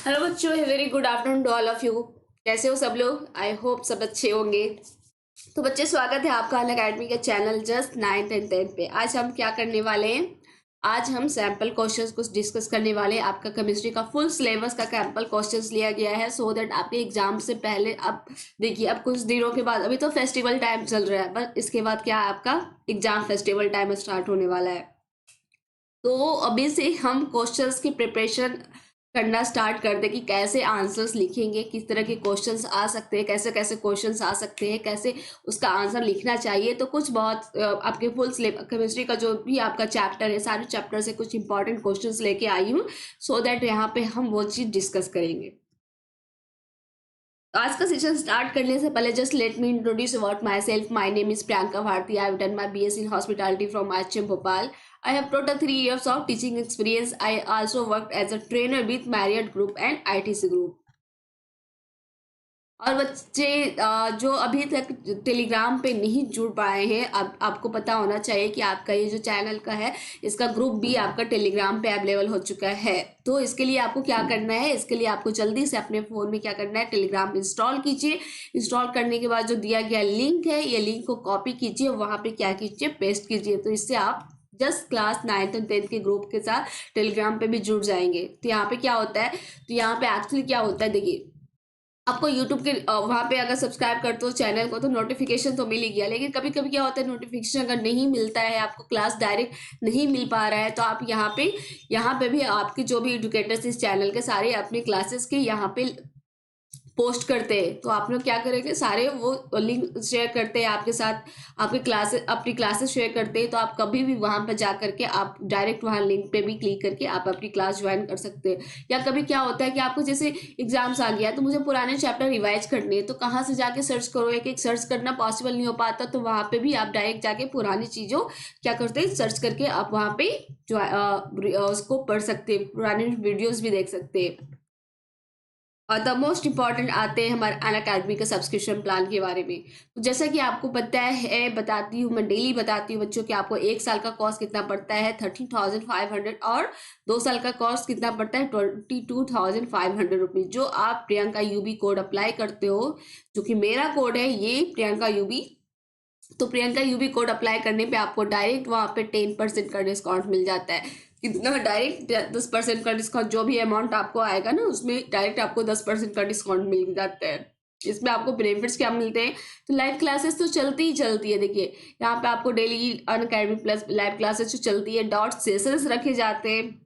Hello बच्चों, very good afternoon to all of you. कैसे हो सब लोग? आई होप सब अच्छे होंगे। तो बच्चे, स्वागत है आपका अन अकेडमी के channel just 9th and 10th पे। आज हम क्या करने वाले हैं? आज हम सैम्पल क्वेश्चंस कुछ डिस्कस करने वाले हैं। आपका केमिस्ट्री का फुल सिलेबस का सैम्पल क्वेश्चंस लिया गया है सो दैट आपके एग्जाम से पहले। अब देखिए, अब कुछ दिनों के बाद, अभी तो फेस्टिवल टाइम चल रहा है, बस इसके बाद क्या है, आपका एग्जाम फेस्टिवल टाइम स्टार्ट होने वाला है। तो अभी से हम क्वेश्चंस की प्रिपरेशन करना स्टार्ट कर दे कि कैसे आंसर्स लिखेंगे, किस तरह के क्वेश्चंस आ सकते हैं, कैसे कैसे क्वेश्चंस आ सकते हैं, कैसे उसका आंसर लिखना चाहिए। तो कुछ बहुत आपके फुल सिलेबस केमिस्ट्री का जो भी आपका चैप्टर है, सारे चैप्टर से कुछ इंपॉर्टेंट क्वेश्चंस लेके आई हूँ सो दैट यहाँ पे हम वो चीज़ डिस्कस करेंगे। तो आज का सेशन स्टार्ट करने से पहले just let me introduce about myself. My name is Priyanka Bharti. I have done my BS in hospitality from IHM Bhopal. I have total 3 years of teaching experience. I also worked as a trainer with Marriott Group and ITC Group. और बच्चे जो अभी तक Telegram पे नहीं जुड़ पाए हैं, अब आपको पता होना चाहिए कि आपका ये जो चैनल का है, इसका ग्रुप भी आपका टेलीग्राम पे अवेलेबल हो चुका है। तो इसके लिए आपको क्या करना है? इसके लिए आपको जल्दी से अपने फ़ोन में क्या करना है, टेलीग्राम इंस्टॉल कीजिए। इंस्टॉल करने के बाद जो दिया गया लिंक है, ये लिंक को कॉपी कीजिए, वहाँ पे क्या कीजिए, पेस्ट कीजिए। तो इससे आप जस्ट क्लास 9th और 10th के ग्रुप के साथ टेलीग्राम पे भी जुड़ जाएंगे। तो यहाँ पे क्या होता है, तो यहाँ पे एक्चुअली क्या होता है, देखिए, आपको यूट्यूब के वहाँ पे अगर सब्सक्राइब करते हो चैनल को तो नोटिफिकेशन तो मिल ही गया, लेकिन कभी कभी क्या होता है, नोटिफिकेशन अगर नहीं मिलता है, आपको क्लास डायरेक्ट नहीं मिल पा रहा है, तो आप यहाँ पे भी आपके जो भी एडुकेटर्स इस चैनल के सारे अपने क्लासेस के यहाँ पे पोस्ट करते हैं। तो आप लोग क्या करेंगे, सारे वो लिंक शेयर करते हैं आपके साथ, आपके क्लासेस, अपनी क्लासेस शेयर करते हैं। तो आप कभी भी वहां पर जा करके आप डायरेक्ट वहां लिंक पे भी क्लिक करके आप अपनी क्लास ज्वाइन कर सकते हैं। या कभी क्या होता है कि आपको जैसे एग्जाम्स आ गया तो मुझे पुराने चैप्टर रिवाइज करने हैं, तो कहाँ से जाके सर्च करो, एक एक सर्च करना पॉसिबल नहीं हो पाता। तो वहां पे भी आप डायरेक्ट जाके पुरानी चीजों क्या करते हैं, सर्च करके आप वहां पे जो उसको पढ़ सकते हैं, पुराने वीडियोज भी देख सकते हैं। और द मोस्ट इम्पॉर्टेंट आते हैं हमारे अन अकेडमी के सब्सक्रिप्शन प्लान के बारे में। तो जैसा कि आपको पता है, बताती हूँ, मैं डेली बताती हूँ बच्चों कि आपको 1 साल का कॉस्ट कितना पड़ता है, 13,500, और 2 साल का कॉस्ट कितना पड़ता है, 22,500 रुपीज। जो आप प्रियंका यूबी कोड अप्लाई करते हो, जो कि मेरा कोड है ये प्रियंका यूबी। तो प्रियंका यूबी कोड अप्लाई करने पे आपको डायरेक्ट वहां पे 10% का डिस्काउंट मिल जाता है। कितना? डायरेक्ट 10% का डिस्काउंट। जो भी अमाउंट आपको आएगा ना, उसमें डायरेक्ट आपको 10% का डिस्काउंट मिल जाता है। इसमें आपको बेनिफिट्स क्या मिलते हैं? तो लाइव क्लासेस तो चलती ही चलती है। देखिए, यहाँ पे आपको डेली अन अकेडमी प्लस लाइव क्लासेस जो चलती है, डॉट सेशंस रखे जाते हैं।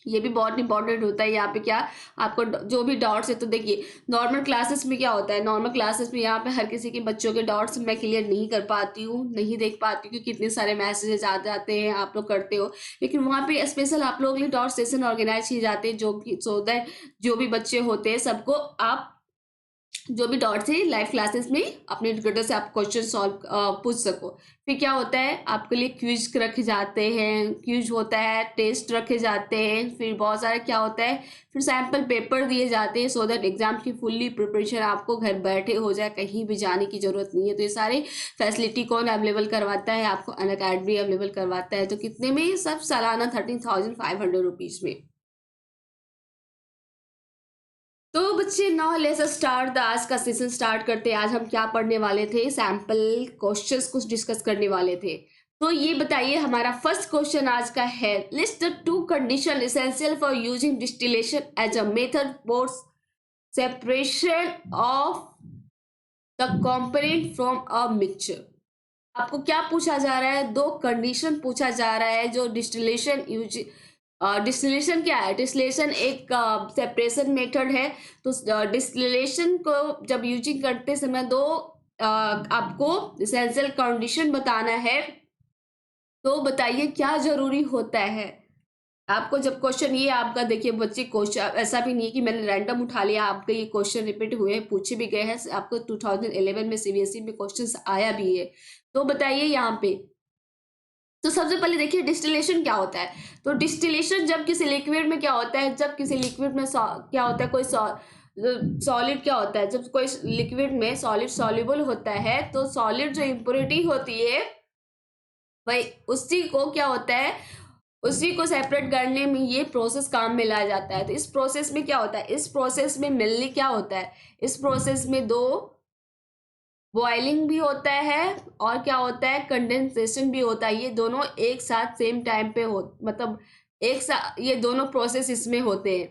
ये भी बहुत इंपॉर्टेंट होता है। यहाँ पे क्या, आपको जो भी डॉट्स है, तो देखिए, नॉर्मल क्लासेस में क्या होता है, नॉर्मल क्लासेस में यहाँ पे हर किसी के बच्चों के डॉट्स मैं क्लियर नहीं कर पाती हूँ, नहीं देख पाती हूँ, क्योंकि इतने सारे मैसेजेस आ जाते हैं, आप लोग करते हो। लेकिन वहाँ पे स्पेशल आप लोगों के लिए डॉट सेशन ऑर्गेनाइज किए जाते हैं, जो कि सो दैट जो भी बच्चे होते हैं सबको आप जो भी डॉट्स है लाइव क्लासेस में अपने एजुकेटर से आप क्वेश्चन सॉल्व पूछ सको। फिर क्या होता है, आपके लिए क्विज रखे जाते हैं, क्विज होता है, टेस्ट रखे जाते हैं, फिर बहुत सारा क्या होता है, फिर सैम्पल पेपर दिए जाते हैं सो दैट एग्जाम की फुल्ली प्रिपरेशन आपको घर बैठे हो जाए, कहीं भी जाने की जरूरत नहीं है। तो ये सारे फैसिलिटी कौन अवेलेबल करवाता है आपको? अन अकेडमी अवेलेबल करवाता है। तो कितने में? सब सालाना 13,500 रुपीज में। तो बच्चे, नाउ लेट्स स्टार्ट द आज का सेशन स्टार्ट करते हैं। आज हम क्या पढ़ने वाले थे? सैंपल क्वेश्चंस कुछ डिस्कस करने वाले थे। तो ये बताइए, हमारा फर्स्ट क्वेश्चन आज का है, list the 2 condition essential for using distillation as a method for separation of the component from a mixture. आपको क्या पूछा जा रहा है? 2 कंडीशन पूछा जा रहा है जो डिस्टिलेशन यूज। डिस्टिलेशन क्या है? डिस्टिलेशन एक सेपरेशन मेथड है। तो डिस्टिलेशन को जब यूजिंग करते समय आपको एसेंशियल कंडीशन बताना है। तो बताइए क्या जरूरी होता है आपको? जब क्वेश्चन ये आपका, देखिए बच्चे, क्वेश्चन ऐसा भी नहीं है कि मैंने रैंडम उठा लिया, आपके ये क्वेश्चन रिपीट हुए, पूछे भी गए हैं, आपको 2011 में CBSE में क्वेश्चन आया भी है। तो बताइए यहाँ पे, तो सबसे पहले देखिए डिस्टिलेशन क्या होता है। तो डिस्टिलेशन जब किसी लिक्विड में क्या होता है, जब किसी लिक्विड में क्या होता है, कोई सॉलिड क्या होता है, जब कोई लिक्विड में सॉलिड सॉल्युबल होता है, तो सॉलिड जो इम्प्योरिटी होती है, भाई उसी को क्या होता है, उसी को सेपरेट करने में ये प्रोसेस काम में लाया जाता है। तो इस प्रोसेस में क्या होता है, इस प्रोसेस में मेनली क्या होता है, इस प्रोसेस में दो बॉइलिंग भी होता है और क्या होता है, कंडेंसेशन भी होता है। ये दोनों एक साथ सेम टाइम पे हो, मतलब एक साथ ये दोनों प्रोसेस इसमें होते हैं।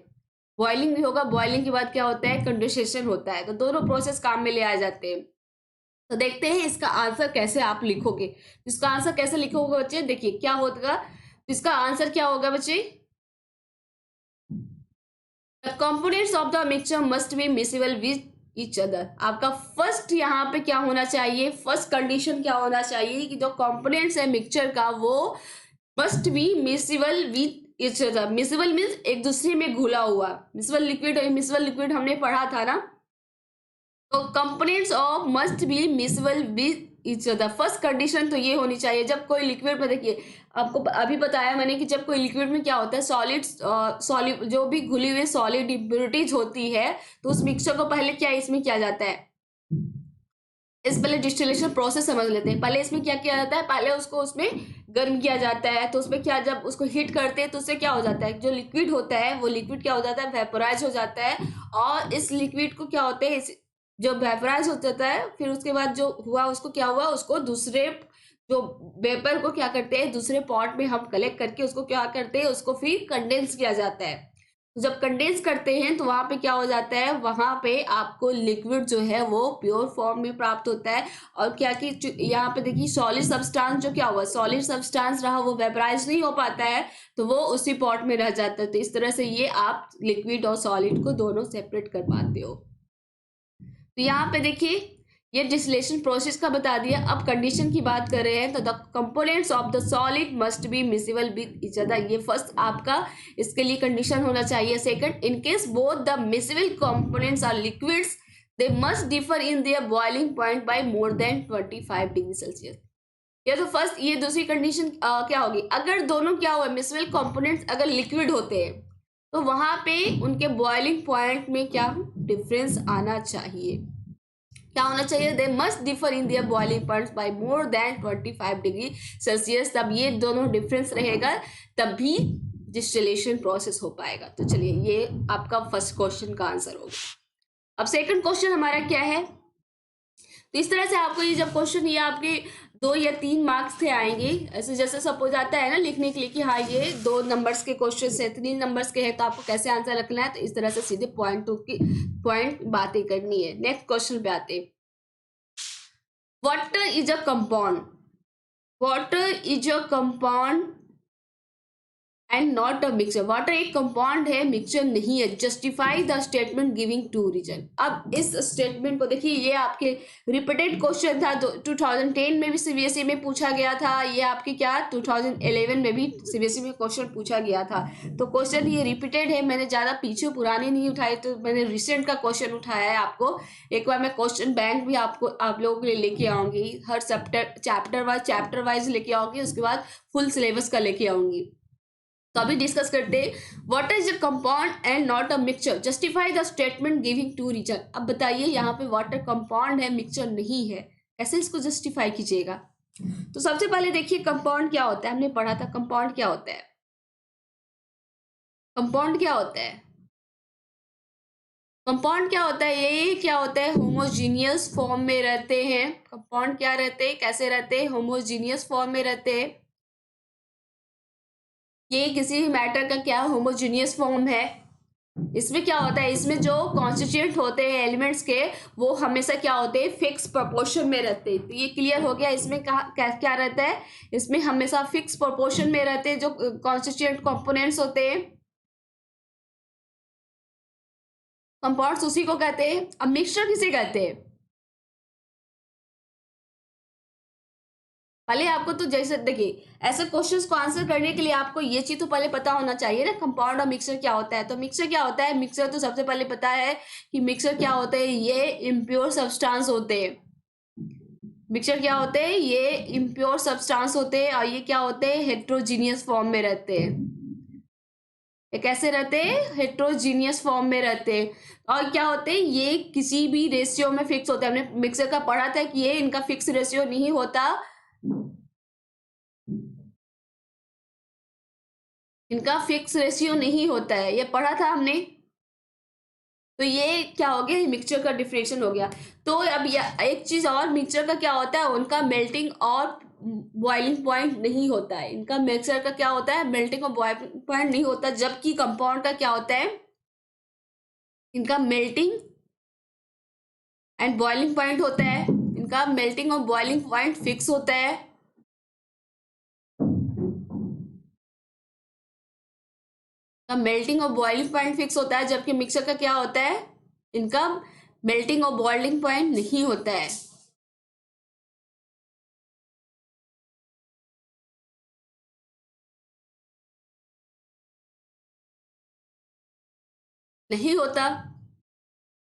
बॉइलिंग भी होगा, बॉइलिंग के बाद क्या होता है, कंडेंसेशन होता है। तो दोनों प्रोसेस काम में ले आ जाते हैं। तो देखते हैं इसका आंसर कैसे आप लिखोगे। इसका आंसर कैसे लिखोगे बच्चे, देखिए क्या होगा। इसका आंसर क्या होगा बच्चे, the components of the mixture must be miscible with each other. आपका फर्स्ट यहाँ पे क्या होना चाहिए, फर्स्ट कंडीशन क्या होना चाहिए कि जो कंपोनेंट्स है मिक्सचर का वो must be miscible with each other. Miscible means एक दूसरे में घुला हुआ। मिसिबल लिक्विड हमने पढ़ा था ना। तो components of must be miscible with each other. First condition तो ये होनी चाहिए। जब कोई लिक्विड में, देखिए आपको अभी बताया मैंने कि जब कोई लिक्विड में क्या होता है, सॉलिड जो भी घुली हुई सॉलिड इम्प्योरिटीज होती है, तो उस मिक्सचर को पहले क्या इसमें किया जाता है, इस पहले डिस्टिलेशन प्रोसेस समझ लेते हैं। पहले इसमें क्या किया जाता है, पहले उसको उसमें गर्म किया जाता है। तो उसमें क्या, जब उसको हीट करते हैं तो उससे क्या हो जाता है, जो लिक्विड होता है वो लिक्विड क्या हो जाता है, वेपोराइज हो जाता है। और इस लिक्विड को क्या होते हैं, जो वेपोराइज हो जाता है, फिर उसके बाद जो हुआ उसको क्या हुआ, उसको दूसरे जो वेपर को क्या करते हैं, दूसरे पॉट में हम कलेक्ट करके उसको क्या करते हैं, उसको फिर कंडेंस किया जाता है। जब कंडेंस करते हैं तो वहां पे क्या हो जाता है, वहां पे आपको लिक्विड जो है वो प्योर फॉर्म में प्राप्त होता है। और क्या कि यहाँ पे देखिए सॉलिड सब्सटेंस जो क्या हुआ, सॉलिड सब्सटेंस रहा वो वेपराइज नहीं हो पाता है, तो वो उसी पॉट में रह जाता है। तो इस तरह से ये आप लिक्विड और सॉलिड को दोनों सेपरेट कर पाते हो। तो यहाँ पे देखिए ये डिस्टिलेशन प्रोसेस का बता दिया। अब कंडीशन की बात कर रहे हैं तो the components of the solid must be miscible with each other. ये फर्स्ट आपका इसके लिए कंडीशन होना चाहिए। Second, in case both the miscible components are liquids they must differ in their boiling point by more than 25 degree Celsius. ये तो first, ये दूसरी कंडीशन क्या होगी, अगर दोनों क्या हुआ, मिसिबल कंपोनेंट्स अगर लिक्विड होते हैं तो वहां पे उनके बॉइलिंग पॉइंट में क्या डिफरेंस आना चाहिए, क्या होना चाहिए, they must differ in their boiling points by more than 25 degree Celsius. तब ये दोनों डिफरेंस रहेगा, तभी डिस्टिलेशन प्रोसेस हो पाएगा। तो चलिए ये आपका फर्स्ट क्वेश्चन का आंसर होगा। अब सेकंड क्वेश्चन हमारा क्या है, तो इस तरह से आपको ये जब क्वेश्चन, ये आपके 2 या 3 मार्क्स से आएंगे। ऐसे जैसे सपोज आता है ना लिखने के लिए कि हाँ ये 2 नंबर्स के क्वेश्चन है, 3 नंबर्स के हैं, तो आपको कैसे आंसर रखना है, तो इस तरह से सीधे पॉइंट टू की पॉइंट बातें करनी है। नेक्स्ट क्वेश्चन पे आते हैं। Water is a compound. Water is a compound and not a mixture. Water एक कंपाउंड है, मिक्सचर नहीं है। Justify the statement giving 2 reason. अब इस स्टेटमेंट को देखिए, ये आपके रिपीटेड क्वेश्चन था। 2010 में भी सीबीएसई में पूछा गया था, ये आपके क्या 2011 में भी सीबीएसई में क्वेश्चन पूछा गया था। तो क्वेश्चन ये रिपीटेड है, मैंने ज्यादा पीछे पुराने नहीं उठाए, तो मैंने रिसेंट का क्वेश्चन उठाया है आपको। एक बार मैं क्वेश्चन बैंक भी आप लोगों के लिए लेके आऊंगी, हर चैप्टर वाइज लेके आऊंगी, उसके बाद फुल सिलेबस का लेके आऊंगी। तो अभी डिस्कस करते हैं, water is a compound and not a mixture, justify the statement giving 2 reason. अब बताइए यहाँ पे वाटर कंपाउंड है, मिक्सचर नहीं है, कैसे इसको जस्टिफाई कीजिएगा। तो सबसे पहले देखिए कंपाउंड क्या होता है, हमने पढ़ा था कंपाउंड क्या होता है। कंपाउंड क्या होता है, कंपाउंड क्या होता है, ये क्या होता है, होमोजीनियस फॉर्म में रहते हैं। कंपाउंड क्या रहते हैं, कैसे रहते हैं, होमोजीनियस फॉर्म में रहते हैं। ये किसी भी मैटर का क्या होमोजीनियस फॉर्म है। इसमें क्या होता है, इसमें जो कॉन्स्टिट्यूएंट होते हैं एलिमेंट्स के, वो हमेशा क्या होते हैं, फिक्स प्रोपोर्शन में रहते हैं। तो ये क्लियर हो गया। इसमें क्या रहता है, इसमें हमेशा फिक्स प्रोपोर्शन में रहते हैं जो कॉन्स्टिट्यूएंट कंपोनेंट्स होते हैं। कंपाउंड्स उसी को कहते हैं। अब मिक्सचर किसे कहते हैं, पहले आपको तो जैसे देखिए, ऐसे क्वेश्चंस को आंसर करने के लिए आपको ये चीज तो पहले पता होना चाहिए ना, कंपाउंड और मिक्सचर क्या होता है। तो मिक्सचर क्या होता है, मिक्सचर तो सबसे पहले पता है कि मिक्सचर क्या होते हैं, ये इम्प्योर सब्सटेंस होते हैं। मिक्सचर क्या होते हैं, ये इम्प्योर सब्सटेंस होते हैं, और ये क्या होते हैं, हेट्रोजीनियस फॉर्म में रहते हैं। ये कैसे रहते हैं, हेट्रोजीनियस फॉर्म में रहते हैं। और क्या होते हैं, ये किसी भी रेशियो में फिक्स होते हैं। हमने मिक्सचर का पढ़ा था कि ये इनका फिक्स रेशियो नहीं होता। इनका फिक्स रेशियो नहीं होता है, ये पढ़ा था हमने। तो ये क्या हो गया, मिक्सचर का डिफरेंशिएशन हो गया। तो अब एक चीज और, मिक्सचर का क्या होता है, उनका मेल्टिंग और बॉइलिंग पॉइंट नहीं होता है। इनका मिक्सचर का क्या होता है, मेल्टिंग और बॉइलिंग पॉइंट नहीं होता, जबकि कंपाउंड का क्या होता है, इनका मेल्टिंग एंड बॉइलिंग पॉइंट होता है। इनका मेल्टिंग और बॉइलिंग पॉइंट फिक्स होता है। का मेल्टिंग और बॉइलिंग पॉइंट फिक्स होता है, जबकि मिक्सर का क्या होता है, इनका मेल्टिंग और बॉइलिंग पॉइंट नहीं होता है। नहीं होता।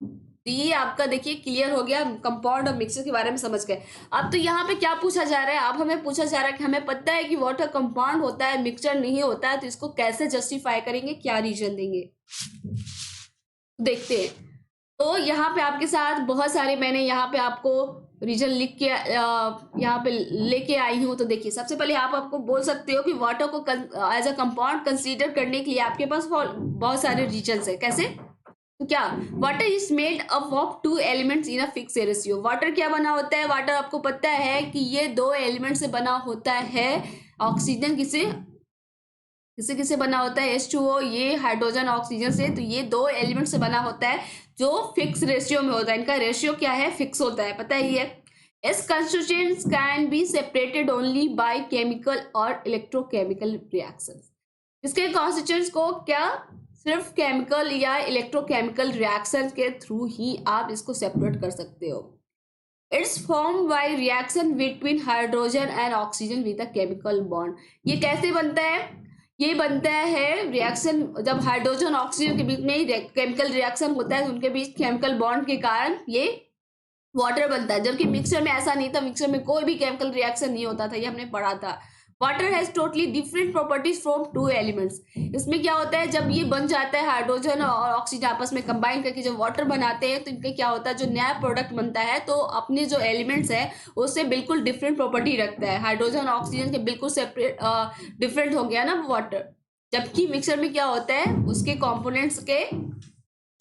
तो ये आपका देखिए क्लियर हो गया, कंपाउंड और मिक्सर के बारे में समझ गए। अब तो यहाँ पे क्या पूछा जा रहा है, अब हमें पूछा जा रहा है कि हमें पता है कि वाटर कंपाउंड होता है, मिक्सचर नहीं होता है, तो इसको कैसे जस्टिफाई करेंगे, क्या रीजन देंगे, देखते हैं। तो यहाँ पे आपके साथ बहुत सारे मैंने यहाँ पे आपको रीजन लिख के यहाँ पे लेके आई हूँ। तो देखिए, सबसे पहले आप आपको बोल सकते हो कि वाटर को एज अ कंपाउंड कंसीडर करने के लिए आपके पास बहुत सारे रीजन्स है। कैसे, तो क्या, water is made up of two elements in a fix ratio. Water क्या बना होता है, वाटर आपको पता है कि ये दो एलिमेंट से बना होता है। ऑक्सीजन किसे किसे किसे बना होता है, H2O, ये हाइड्रोजन ऑक्सीजन से। तो ये दो एलिमेंट से बना होता है जो फिक्स रेशियो में होता है। इनका रेशियो क्या है, फिक्स होता है, पता ही है। इस constituents can be separated only by chemical और इलेक्ट्रोकेमिकल रिएक्शंस। इसके कॉन्स्टिट्यूएंट्स को क्या, सिर्फ केमिकल या इलेक्ट्रोकेमिकल रिएक्शन के थ्रू ही आप इसको सेपरेट कर सकते हो। It's form by reaction between hydrogen and oxygen with a chemical bond. ये कैसे बनता है, ये बनता है रिएक्शन जब हाइड्रोजन ऑक्सीजन के बीच में केमिकल रिएक्शन होता है, तो उनके बीच केमिकल बॉन्ड के कारण ये वाटर बनता है। जबकि मिक्सचर में ऐसा नहीं था, मिक्सचर में कोई भी केमिकल रिएक्शन नहीं होता था, ये हमने पढ़ा था। Water has totally different properties from two elements. इसमें क्या होता है, जब ये बन जाता है हाइड्रोजन और ऑक्सीजन आपस में कंबाइन करके जब वाटर बनाते हैं, तो इनके क्या होता है, जो नया प्रोडक्ट बनता है, तो अपने जो एलिमेंट्स है उससे बिल्कुल डिफरेंट प्रॉपर्टी रखता है। हाइड्रोजन ऑक्सीजन के बिल्कुल सेपरेट डिफरेंट हो गया ना वाटर। जबकि मिक्सर में क्या होता है, उसके कॉम्पोनेंट्स के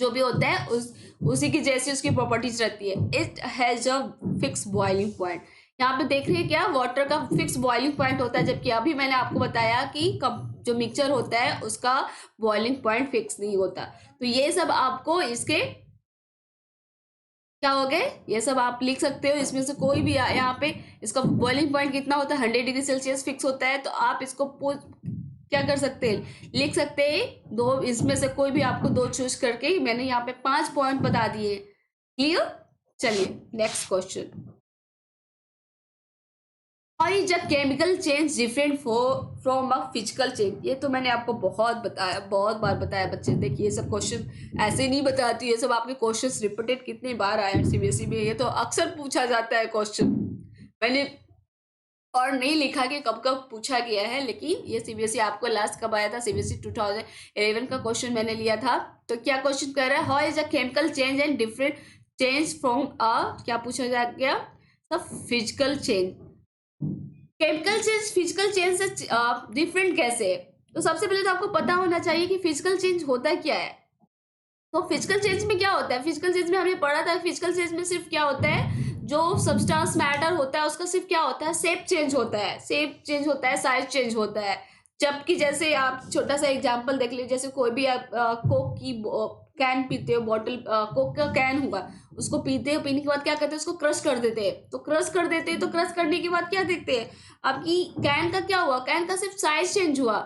जो भी होता है उसी की जैसी उसकी प्रॉपर्टीज रहती है। It has a fix boiling point. यहाँ पे देख रहे हैं क्या, वाटर का फिक्स बॉइलिंग पॉइंट होता है, जबकि अभी मैंने आपको बताया कि जो मिक्सचर होता है उसका बॉइलिंग पॉइंट फिक्स नहीं होता। तो ये सब आपको इसके क्या हो गए, ये सब आप लिख सकते हो। इसमें से कोई भी यहाँ पे इसका बॉइलिंग पॉइंट कितना होता है, 100 डिग्री सेल्सियस फिक्स होता है। तो आप इसको क्या कर सकते हैं, लिख सकते हैं दो, इसमें से कोई भी आपको दो चूज करके। मैंने यहाँ पे 5 पॉइंट बता दिए, क्लियर। चलिए नेक्स्ट क्वेश्चन। और is a chemical change different from a physical change. ये तो मैंने आपको बहुत बताया, बहुत बार बताया बच्चे। देखिए ये सब क्वेश्चन ऐसे नहीं बताती, ये सब आपके क्वेश्चंस रिपीटेड कितनी बार आए सीबीएसई में, ये तो अक्सर पूछा जाता है क्वेश्चन। मैंने और नहीं लिखा कि कब कब पूछा गया है, लेकिन ये सीबीएसई आपको लास्ट कब आया था, सीबीएसई 2011 का क्वेश्चन मैंने लिया था। तो क्या क्वेश्चन कर रहा है, how is a chemical change and different change from a, क्या पूछा जा गया, physical change. Chemical change physical change से डिफरेंट कैसे है? तो सबसे पहले तो आपको पता होना चाहिए कि फिजिकल चेंज होता क्या है। तो फिजिकल चेंज में क्या होता है, फिजिकल चेंज में हमने पढ़ा था, फिजिकल चेंज में सिर्फ क्या होता है, जो सब्सटेंस मैटर होता है उसका सिर्फ क्या होता है, शेप चेंज होता है, शेप चेंज होता है, साइज चेंज होता है। जबकि जैसे आप छोटा सा एग्जांपल देख लीजिए, जैसे कोई भी आप कोक की कैन पीते हो, बॉटल कोक का कैन होगा, उसको पीते हो, पीने के बाद क्या करते हैं, उसको क्रश कर देते हैं। तो क्रश कर देते हैं, तो क्रश करने के बाद क्या देखते हैं, आपकी कैन का क्या हुआ, कैन का सिर्फ साइज चेंज हुआ।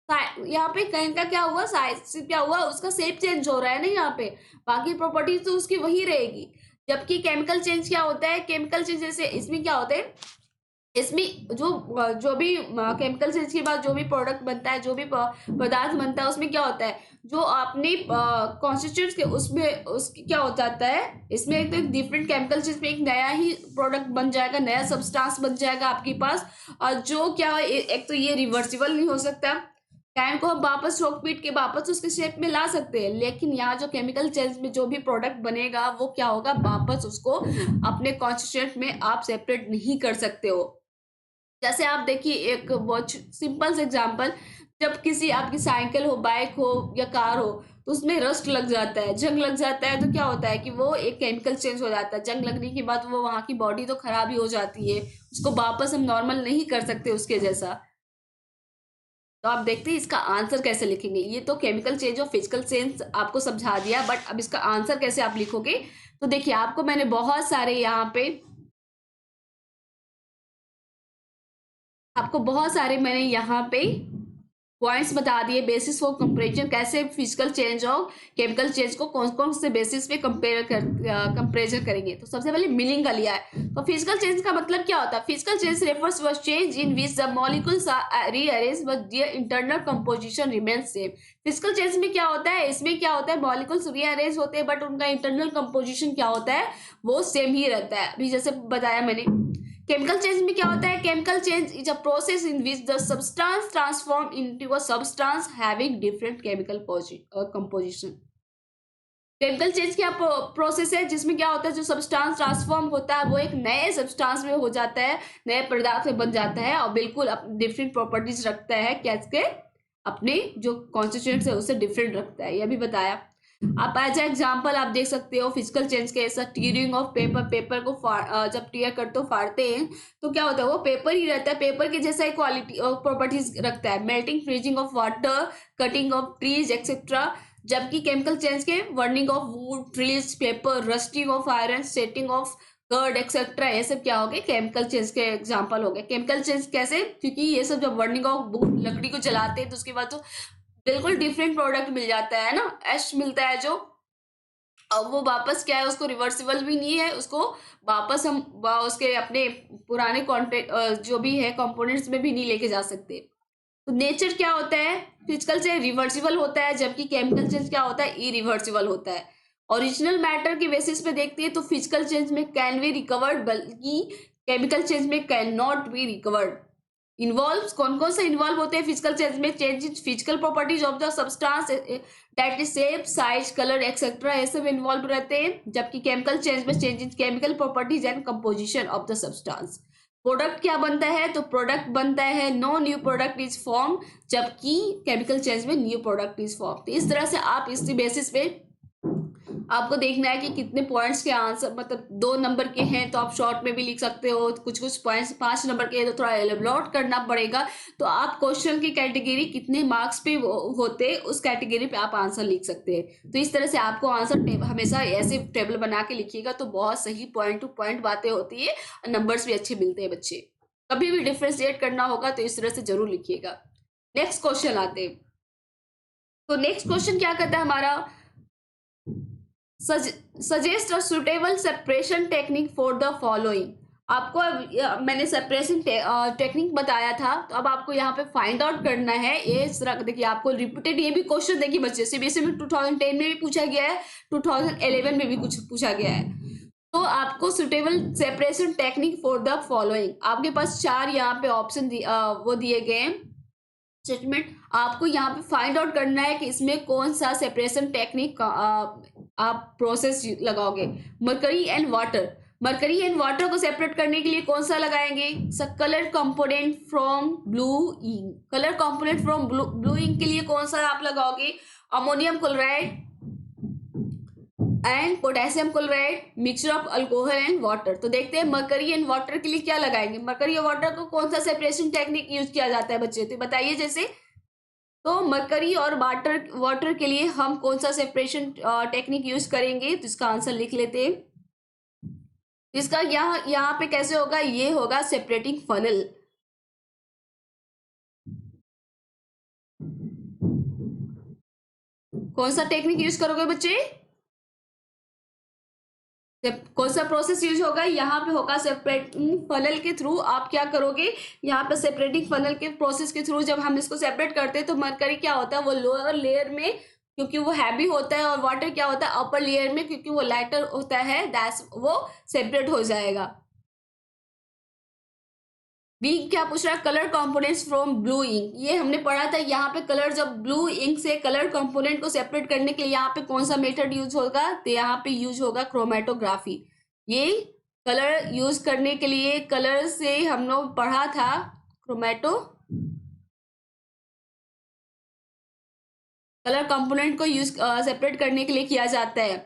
यहाँ पे कैन का क्या हुआ, साइज क्या हुआ, उसका शेप चेंज हो रहा है ना यहाँ पे, बाकी प्रॉपर्टीज तो उसकी वही रहेगी। जबकि केमिकल चेंज क्या होता है, केमिकल चेंज जैसे इसमें क्या होता है, इसमें जो भी केमिकल चेंज के बाद जो भी प्रोडक्ट बनता है, जो भी पदार्थ बनता है, उसमें क्या होता है, जो अपने कॉन्स्टिट्यूएंट्स के उसमें उसकी क्या हो जाता है, इसमें एक तो डिफरेंट केमिकल चेंज में एक नया ही प्रोडक्ट बन जाएगा, नया सब्सटेंस बन जाएगा आपके पास। और जो क्या है, एक तो ये रिवर्सिबल नहीं हो सकता, कैन को हम वापस ठोक पीट के वापस उसके शेप में ला सकते हैं, लेकिन यहाँ जो केमिकल चेंज में जो भी प्रोडक्ट बनेगा वो क्या होगा, वापस उसको अपने कॉन्स्टिट्यूएंट में आप सेपरेट नहीं कर सकते हो। जैसे आप देखिए एक बहुत सिंपल से एग्जांपल, जब किसी आपकी साइकिल हो, बाइक हो या कार हो, तो उसमें रस्ट लग जाता है, जंग लग जाता है, तो क्या होता है कि वो एक केमिकल चेंज हो जाता है। जंग लगने के बाद वो वहां की बॉडी तो खराब ही हो जाती है, उसको वापस हम नॉर्मल नहीं कर सकते उसके जैसा। तो आप देखते हैं इसका आंसर कैसे लिखेंगे। ये तो केमिकल चेंज और फिजिकल चेंज आपको समझा दिया, बट अब इसका आंसर कैसे आप लिखोगे। तो देखिए, आपको मैंने बहुत सारे यहाँ पे आपको बहुत सारे मैंने यहाँ पे पॉइंट्स बता दिए, बेसिस फॉर कंपेरिजन, कैसे फिजिकल चेंज और केमिकल चेंज को कौन कौन से बेसिस पे कंपेरिजन करेंगे। तो सबसे पहले मीनिंग का लिया है। तो फिजिकल चेंज का मतलब क्या होता है? Physical change refers to change in which the molecules are rearranged but their internal composition remains same. Physical change में क्या होता है, इसमें क्या होता है, मॉलिक्यूल्स रीअरेंज होते हैं बट उनका इंटरनल कंपोजिशन क्या होता है, वो सेम ही रहता है। अभी जैसे बताया मैंने। केमिकल चेंज में क्या होता है? Chemical change is a process in which the substance transform into a substance having different chemical composition. Chemical change क्या प्रोसेस है जिसमें क्या होता है, जो सब्सटेंस ट्रांसफॉर्म होता है वो एक नए सब्सटेंस में हो जाता है, नए पदार्थ में बन जाता है और बिल्कुल डिफरेंट प्रॉपर्टीज रखता है। कैसे? अपने जो कॉन्स्टिट्यूएंट्स है उससे डिफरेंट रखता है, यह भी बताया। आप एज एग्जाम्पल आप देख सकते हो फिजिकल चेंज के, ऐसा टीयरिंग ऑफ पेपर, पेपर को जब टीयर करते हो, फाड़ते हैं, तो क्या होता है, वो पेपर ही रहता है, पेपर के जैसा ही क्वालिटी और प्रॉपर्टीज रखता है। Melting, freezing of water, cutting of trees etcetera. जबकि केमिकल चेंज के burning of wood, trees, paper, rusting of iron, setting of curd etcetera, ये सब क्या हो गए, केमिकल चेंज के एग्जांपल हो गए। केमिकल चेंज कैसे? क्योंकि ये सब जब बर्निंग ऑफ वुड, लकड़ी को जलाते हैं तो उसके बाद तो बिल्कुल डिफरेंट प्रोडक्ट मिल जाता है ना, एश मिलता है जो, अब वो वापस क्या है, उसको रिवर्सिबल भी नहीं है, उसको वापस हम उसके अपने पुराने कॉन्टेक्ट जो भी है कंपोनेंट्स में भी नहीं लेके जा सकते। तो नेचर क्या होता है, फिजिकल से रिवर्सिबल होता है, जबकि केमिकल चेंज क्या होता है, इरिवर्सिबल होता है। ओरिजिनल मैटर के बेसिस पे देखते हैं तो फिजिकल चेंज में कैन बी रिकवर्ड, बल्कि केमिकल चेंज में can not be recovered. Involve, कौन कौन से इन्वॉल्व होते हैं फिजिकल चेंज में? Change in physical properties of the substance, that is shape, size, colour etcetera, ये सब इन्वॉल्व रहते हैं। जबकि केमिकल चेंज में change in chemical properties and composition of the substance. Product क्या बनता है? तो प्रोडक्ट बनता है, no new product is form, जबकि केमिकल चेंज में न्यू प्रोडक्ट इज फॉर्म। तो इस तरह से आप इसी बेसिस पे आपको देखना है कि कितने पॉइंट्स के आंसर, मतलब 2 नंबर के हैं तो आप शॉर्ट में भी लिख सकते हो, कुछ कुछ पॉइंट्स 5 नंबर के हैं तो थोड़ा एलेबोरेट करना पड़ेगा। तो आप क्वेश्चन की कैटेगरी कितने मार्क्स पे होते, उस कैटेगरी पे आप आंसर लिख सकते हैं। तो इस तरह से आपको आंसर हमेशा ऐसे टेबल बना के लिखिएगा तो बहुत सही पॉइंट टू पॉइंट बातें होती है और नंबर्स भी अच्छे मिलते हैं बच्चे। कभी भी डिफ्रेंशिएट करना होगा तो इस तरह से जरूर लिखिएगा। नेक्स्ट क्वेश्चन आते हैं। तो नेक्स्ट क्वेश्चन क्या करता है हमारा, suggest a suitable separation technique for the following. आपको मैंने सेपरेशन टेक्निक बताया था, तो अब आपको यहाँ पे फाइंड आउट करना है। ये इस तरह देखिए, आपको रिपीटेड ये भी क्वेश्चन देखिए बच्चे, सीबीएसई में 2010 में भी पूछा गया है, 2011 में भी कुछ पूछा गया है। तो आपको suitable separation technique for the following, आपके पास 4 यहाँ पे ऑप्शन वो दिए गए हैं स्टेटमेंट। आपको यहाँ पे फाइंड आउट करना है कि इसमें कौन सा सेपरेशन टेक्निक आप प्रोसेस लगाओगे। Mercury and water, mercury and water को सेपरेट करने के लिए कौन सा लगाएंगे? Colour component from blue ink, colour component from blue ink के लिए कौन सा आप लगाओगे? Ammonium chloride and potassium chloride, mixture of alcohol and water. तो देखते हैं मरकरी एंड वाटर के लिए क्या लगाएंगे। मरकरी और वाटर को कौन सा सेपरेशन टेक्निक यूज किया जाता है बच्चे, तो बताइए। जैसे तो मरकरी और वाटर वाटर के लिए हम कौन सा सेपरेशन टेक्निक यूज करेंगे, तो इसका आंसर लिख लेते हैं। इसका यहाँ यहाँ पे कैसे होगा, ये होगा सेपरेटिंग फनल। कौन सा टेक्निक यूज करोगे बच्चे? कौन सा प्रोसेस यूज होगा, यहाँ पे होगा सेपरेटिंग फनल के थ्रू। आप क्या करोगे, यहाँ पे सेपरेटिंग फनल के प्रोसेस के थ्रू जब हम इसको सेपरेट करते हैं तो मरकरी क्या होता है, वो लोअर लेयर में क्योंकि वो हैवी होता है, और वाटर क्या होता है अपर लेयर में क्योंकि वो लाइटर होता है, दैट्स वो सेपरेट हो जाएगा। बी क्या पूछ रहा है, colour components from blue ink. ये हमने पढ़ा था यहाँ पे, कलर जब ब्लू इंक से कलर कंपोनेंट को सेपरेट करने के लिए यहाँ पे कौन सा मेथड यूज होगा, तो यहाँ पे यूज होगा क्रोमेटोग्राफी। ये कलर यूज करने के लिए कलर से हम लोग पढ़ा था क्रोमेटो कलर कंपोनेंट को यूज सेपरेट करने के लिए किया जाता है।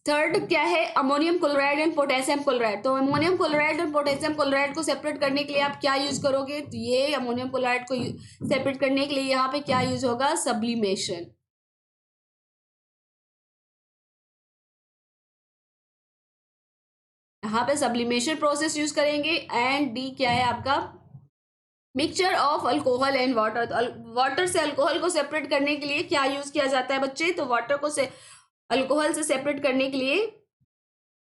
थर्ड क्या है, ammonium chloride and potassium chloride. तो अमोनियम क्लोराइड और पोटेशियम क्लोराइड को सेपरेट करने के लिए आप क्या यूज करोगे, तो ये अमोनियम क्लोराइड को सेपरेट करने के लिए यहाँ पे क्या यूज होगा, सब्लिमेशन। यहाँ पे सब्लिमेशन प्रोसेस यूज करेंगे। एंड डी क्या है आपका, mixture of alcohol and water. तो वाटर से अल्कोहल को सेपरेट करने के लिए क्या यूज किया जाता है बच्चे, तो वाटर को से अल्कोहल से सेपरेट करने के लिए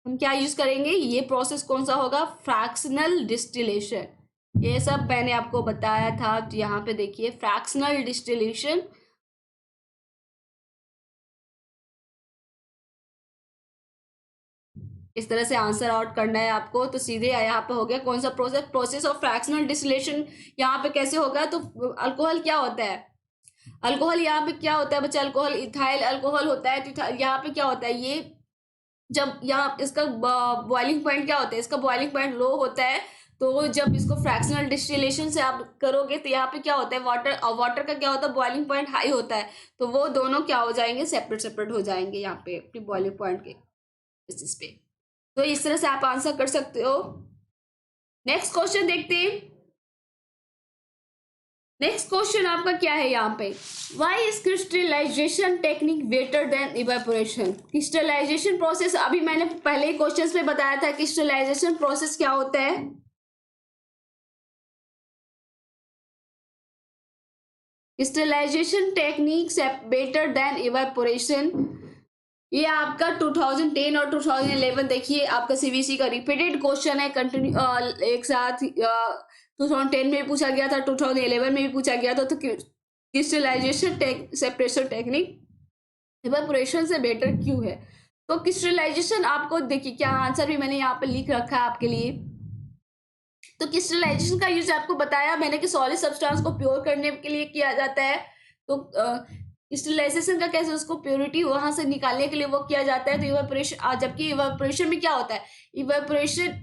हम क्या यूज करेंगे, ये प्रोसेस कौन सा होगा, फ्रैक्शनल डिस्टिलेशन। ये सब मैंने आपको बताया था। तो यहाँ पे देखिए फ्रैक्शनल डिस्टिलेशन, इस तरह से आंसर आउट करना है आपको। तो सीधे यहाँ पे हो गया कौन सा process, process of fractional distillation. यहाँ पे कैसे होगा, तो अल्कोहल क्या होता है, अल्कोहल यहाँ पे क्या होता है बच्चा, अल्कोहल इथाइल अल्कोहल होता है। तो यहाँ पे क्या होता है, ये जब यहाँ इसका बॉइलिंग पॉइंट क्या होता है, इसका बॉइलिंग पॉइंट लो होता है। तो जब इसको फ्रैक्शनल डिस्टिलेशन से आप करोगे तो यहाँ पे क्या होता है, वाटर वाटर का क्या होता है, बॉइलिंग पॉइंट हाई होता है। तो वो दोनों क्या हो जाएंगे, सेपरेट सेपरेट हो जाएंगे यहाँ पे अपनी बॉइलिंग पॉइंट के बेसिस पे। तो इस तरह से आप आंसर कर सकते हो। नेक्स्ट क्वेश्चन देखते हैं। नेक्स्ट क्वेश्चन आपका क्या है यहाँ पे, why is crystallization technique better than evaporation. Crystallization process, अभी मैंने पहले ही क्वेश्चन में बताया था क्रिस्टलाइजेशन प्रोसेस क्या होता है। Crystallization technique better than evaporation, ये आपका 2010 और 2011 देखिए आपका सीबीएसई का रिपीटेड क्वेश्चन है, कंटिन्यू एक साथ 2010 में भी पूछा गया था, 2011 में भी पूछा गया था। तो क्रिस्टलाइजेशन सेपरेशन टेक्निक इवेपोरेशन से बेटर क्यों है। तो क्रिस्टलाइजेशन आपको देखिए, क्या आंसर भी मैंने यहाँ पे लिख रखा है आपके लिए। तो क्रिस्टलाइजेशन का यूज आपको बताया मैंने कि सॉलिड सब्सटेंस को प्योर करने के लिए किया जाता है। तो क्रिस्टलाइजेशन का कैसे, उसको प्योरिटी वहां से निकालने के लिए वो किया जाता है। तो इवेपोरेशन, जबकि इवेपोरेशन में क्या होता है, इवेपोरेशन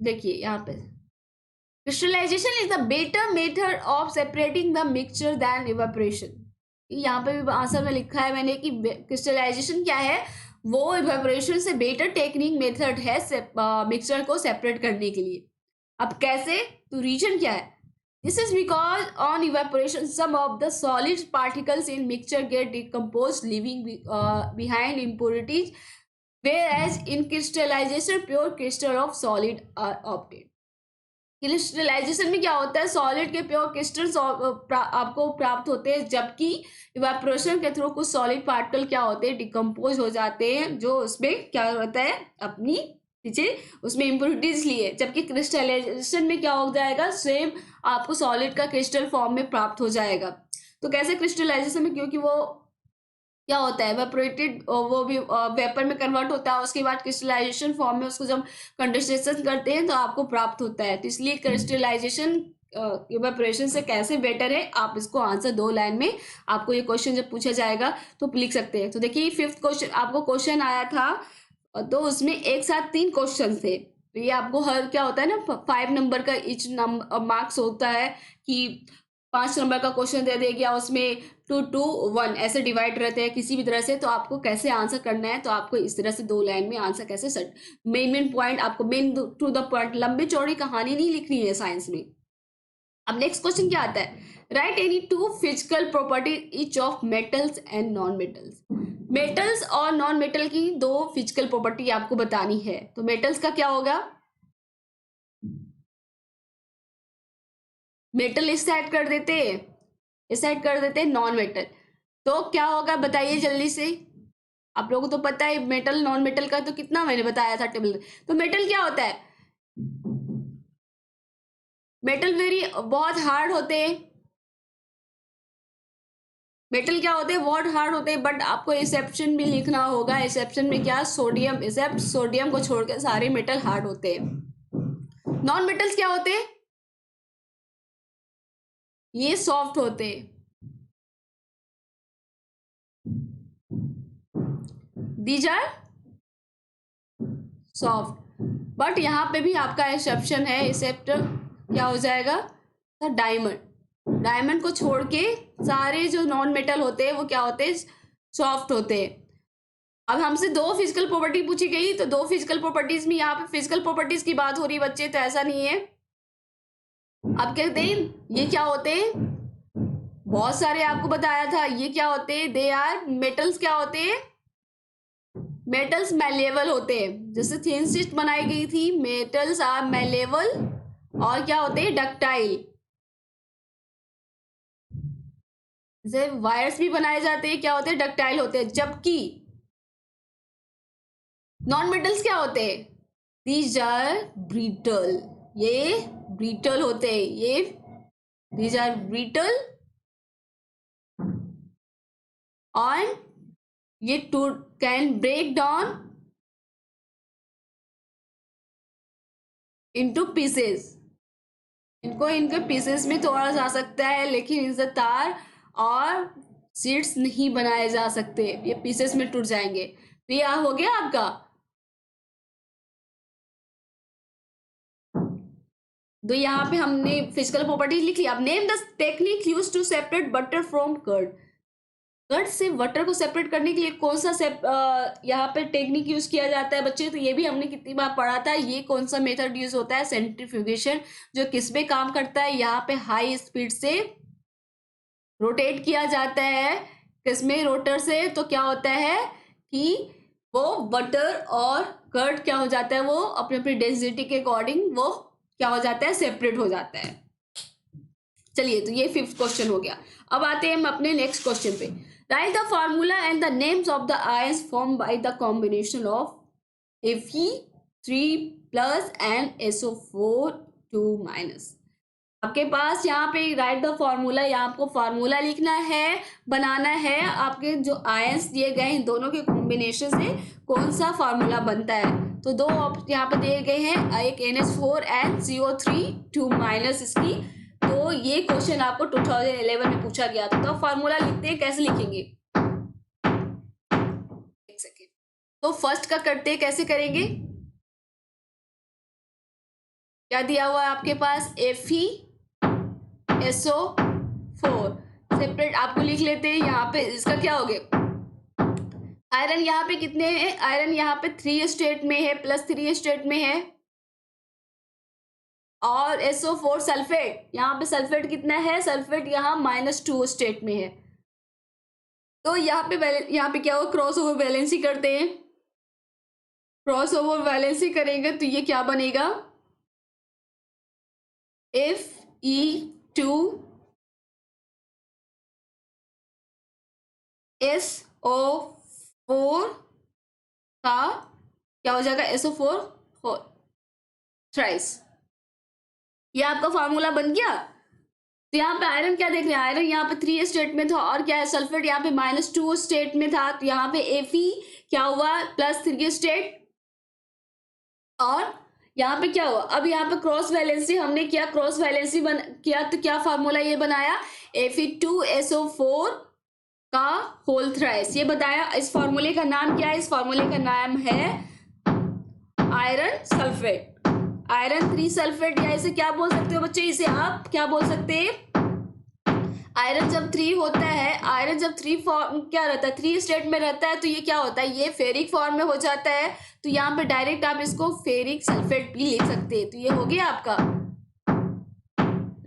देखिए यहाँ पे crystallization is the better method of separating the mixture than evaporation. यहाँ पे भी आंसर में लिखा है मैंने कि क्रिस्टलाइजेशन क्या है, वो इवेपोरेशन से बेटर टेक्निक मेथड है मिक्सचर को सेपरेट करने के लिए। अब कैसे, तो रीजन क्या है, this is because on evaporation some of the solid particles in mixture get decomposed leaving behind impurities, whereas in crystallization pure crystal of solid are obtained। Crystallization में क्या होता है, सॉलिड के प्योर क्रिस्टल्स आपको प्राप्त होते हैं, जबकि इवेपोरेशन के थ्रू कुछ सॉलिड पार्टिकल क्या होते हैं, डिकम्पोज हो जाते हैं, जो उसमें क्या होता है अपनी नीचे उसमें इम्प्योरिटीज लिए। जबकि क्रिस्टलाइजेशन में क्या हो जाएगा, सेम आपको सॉलिड का क्रिस्टल फॉर्म में प्राप्त हो जाएगा। तो कैसे क्रिस्टलाइजेशन में, क्योंकि वो क्या होता है इवेपोरेटेड, वो भी वेपर में कन्वर्ट होता है, उसके बाद क्रिस्टलाइजेशन फॉर्म में उसको जब कंडेंसेशन करते हैं तो आपको प्राप्त होता है। तो इसलिए क्रिस्टलाइजेशन इवेपोरेशन से कैसे बेटर है, आप इसको आंसर 2 लाइन में आपको ये क्वेश्चन जब पूछा जाएगा तो लिख सकते हैं। तो देखिए 5th क्वेश्चन आपको क्वेश्चन आया था, तो उसमें एक साथ 3 क्वेश्चन थे। तो ये आपको हर क्या होता है ना, 5 नंबर का ईच नंबर मार्क्स होता है कि 5 नंबर का क्वेश्चन दे दिया उसमें 2 2 1 ऐसे डिवाइड रहते हैं किसी भी तरह से। तो आपको कैसे आंसर करना है, तो आपको इस तरह से 2 लाइन में आंसर कैसे सेट, मेन पॉइंट आपको मेन टू द पॉइंट, लंबी चौड़ी कहानी नहीं लिखनी है साइंस में। अब नेक्स्ट क्वेश्चन क्या आता है, right any 2 physical property each of metals and non metals. Metals और नॉन मेटल की 2 फिजिकल प्रॉपर्टी आपको बतानी है। तो मेटल्स का क्या होगा, मेटल इस साइड कर देते, इस साइड कर देते नॉन मेटल। तो क्या होगा बताइए जल्दी से, आप लोगों को तो पता है मेटल नॉन मेटल का, तो कितना मैंने बताया था टेबल। तो मेटल क्या होता है, मेटल वेरी बहुत हार्ड होते हैं, मेटल क्या होते हैं बहुत हार्ड होते हैं। बट आपको एक्सेप्शन भी लिखना होगा, एक्सेप्शन में क्या, सोडियम, एक्सेप्ट सोडियम को छोड़ के सारे मेटल हार्ड होते हैं। नॉन मेटल्स क्या होते हैं, ये सॉफ्ट होते हैं, दीज आर सॉफ्ट। बट यहाँ पे भी आपका एक्सेप्शन है, एक्सेप्ट क्या हो जाएगा, डायमंड। डायमंड को छोड़ के सारे जो नॉन मेटल होते हैं वो क्या होते हैं, सॉफ्ट होते हैं। अब हमसे दो फिजिकल प्रॉपर्टी पूछी गई, तो दो फिजिकल प्रॉपर्टीज में यहाँ पे फिजिकल प्रॉपर्टीज की बात हो रही है बच्चे, तो ऐसा नहीं है। अब कहते हैं ये क्या होते हैं, बहुत सारे आपको बताया था ये क्या होते हैं, दे आर मेटल्स, क्या होते हैं, मेटल्स मैलेबल होते हैं। जैसे थिन शीट बनाई गई थी, मेटल्स आर मैलेबल, और क्या होते हैं, डक्टाइल। जैसे वायर्स भी बनाए जाते हैं, क्या होते हैं, डक्टाइल होते हैं। जबकि नॉन मेटल्स क्या होते हैं, दीज आर ब्रिटल, ये ब्रिटल होते हैं, ये दीज आर ब्रिटल, और ये too can break down into pieces, इनको इनके पीसेस में तोड़ा जा सकता है, लेकिन इनसे तार और सीड्स नहीं बनाए जा सकते, ये पीसेस में टूट जाएंगे। तो ये हो गया आपका। तो यहाँ पे हमने फिजिकल प्रॉपर्टीज लिख लिया। अब name the technique use to separate butter from curd. Curd से बटर को सेपरेट करने के लिए कौन सा यहाँ पे टेक्निक यूज किया जाता है बच्चे, तो ये भी हमने कितनी बार पढ़ा था। ये कौन सा मेथड यूज होता है, सेंट्रीफ्यूगेशन, जो किस में काम करता है, यहाँ पे हाई स्पीड से रोटेट किया जाता है, किसमें, रोटर से। तो क्या होता है कि वो बटर और कर्ड क्या हो जाता है, वो अपने अपनी डेंसिटी के अकॉर्डिंग वो क्या हो जाता है, सेपरेट हो जाता है। चलिए, तो ये 5th क्वेश्चन हो गया। अब आते हैं हम अपने नेक्स्ट क्वेश्चन पे। Right the formula and the names of the ions form by the combination of Fe3+ and SO4 2-। आपके पास यहाँ पे राइट द फार्मूला, यहाँ आपको फार्मूला लिखना है, बनाना है। आपके जो आयंस दिए गए हैं, दोनों के कॉम्बिनेशन से कौन सा फार्मूला बनता है। तो दो यहाँ पे दिए गए हैं, एक NH4 एंड CO3 2- इसकी। तो ये क्वेश्चन आपको 2011 में पूछा गया था। तो फार्मूला लिखते हैं, कैसे लिखेंगे, एक सेकेंड। तो फर्स्ट का करते हैं, कैसे करेंगे, क्या दिया हुआ है आपके पास, FeSO4 सेपरेट आपको लिख लेते हैं। यहाँ पे इसका क्या हो गया, आयरन यहाँ पे कितने हैं, आयरन यहाँ पे 3 स्टेट में है, +3 स्टेट में है, और SO4 सल्फेट, यहाँ पे सल्फेट कितना है, सल्फेट यहाँ -2 स्टेट में है। तो यहाँ पे क्या हो, क्रॉस ओवर बैलेंसी करते हैं। क्रॉस ओवर बैलेंसी करेंगे तो ये क्या बनेगा, Fe2SO4 का क्या हो जाएगा, SO4 थ्राइस। ये आपका फार्मूला बन गया। तो यहाँ पे आयरन क्या देख रहे हैं, आयरन यहाँ पे 3 स्टेट में था, और क्या है, सल्फेट यहाँ पे -2 स्टेट में था। तो यहाँ पे Fe क्या हुआ, +3 स्टेट, और यहाँ पे क्या हुआ, अब यहाँ पे क्रॉस वैलेंसी हमने किया, क्रॉस वैलेंसी किया, तो क्या फार्मूला ये बनाया, Fe2SO4 का होल थ्राइस, ये बताया। इस फार्मूले का नाम क्या है, इस फार्मूले का नाम है आयरन सल्फेट, आयरन 3 सल्फेट, या इसे क्या बोल सकते हो बच्चे, इसे आप क्या बोल सकते हैं, आयरन जब 3 होता है, आयरन जब 3 फॉर्म क्या रहता है, 3 स्टेट में रहता है, तो ये क्या होता है, ये फेरिक फॉर्म में हो जाता है। तो यहाँ पे डायरेक्ट आप इसको फेरिक सल्फेट भी लिख सकते हैं। तो ये हो गया आपका,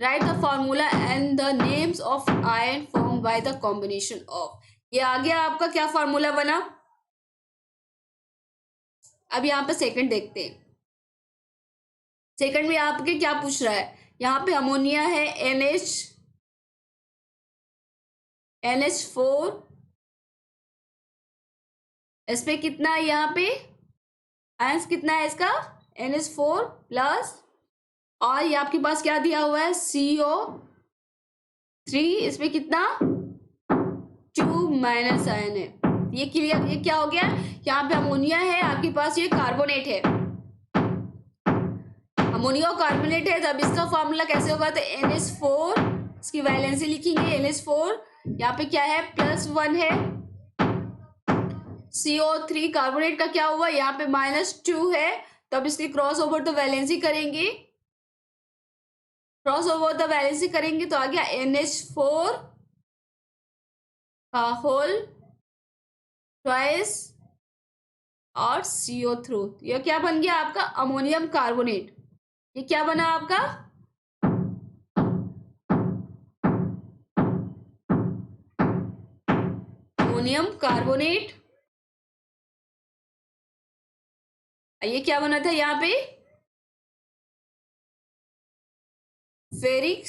right the formula and the names of iron form by the combination of, ये आ गया आपका क्या फार्मूला बना। अब यहाँ पे सेकंड देखते हैं। सेकंड में आपके क्या पूछ रहा है, यहाँ पे अमोनिया है, NH4, इस पे कितना है, यहाँ पे आयंस कितना है इसका, NH4+, और ये आपके पास क्या दिया हुआ है, CO3, इसमें कितना 2- आयन है। ये क्लियर, ये क्या हो गया, यहाँ पे अमोनिया है आपके पास, ये कार्बोनेट है, अमोनिया कार्बोनेट है। तब इसका फॉर्मूला कैसे होगा, तो NH4, इसकी वैलेंसी लिखेंगे, NH4 यहाँ पे क्या है, +1 है, CO3 कार्बोनेट का क्या हुआ, यहाँ पे -2 है। तब इसकी क्रॉस ओवर तो वैलेंसी करेंगे, क्रॉस ओवर द वैल्यू से करेंगे तो आ गया NH4 का होल ट्वाइस और CO3। ये क्या बन गया आपका? Ammonium carbonate. ये क्या बना आपका? Ammonium carbonate. ये क्या बना था यहाँ पे? Ferric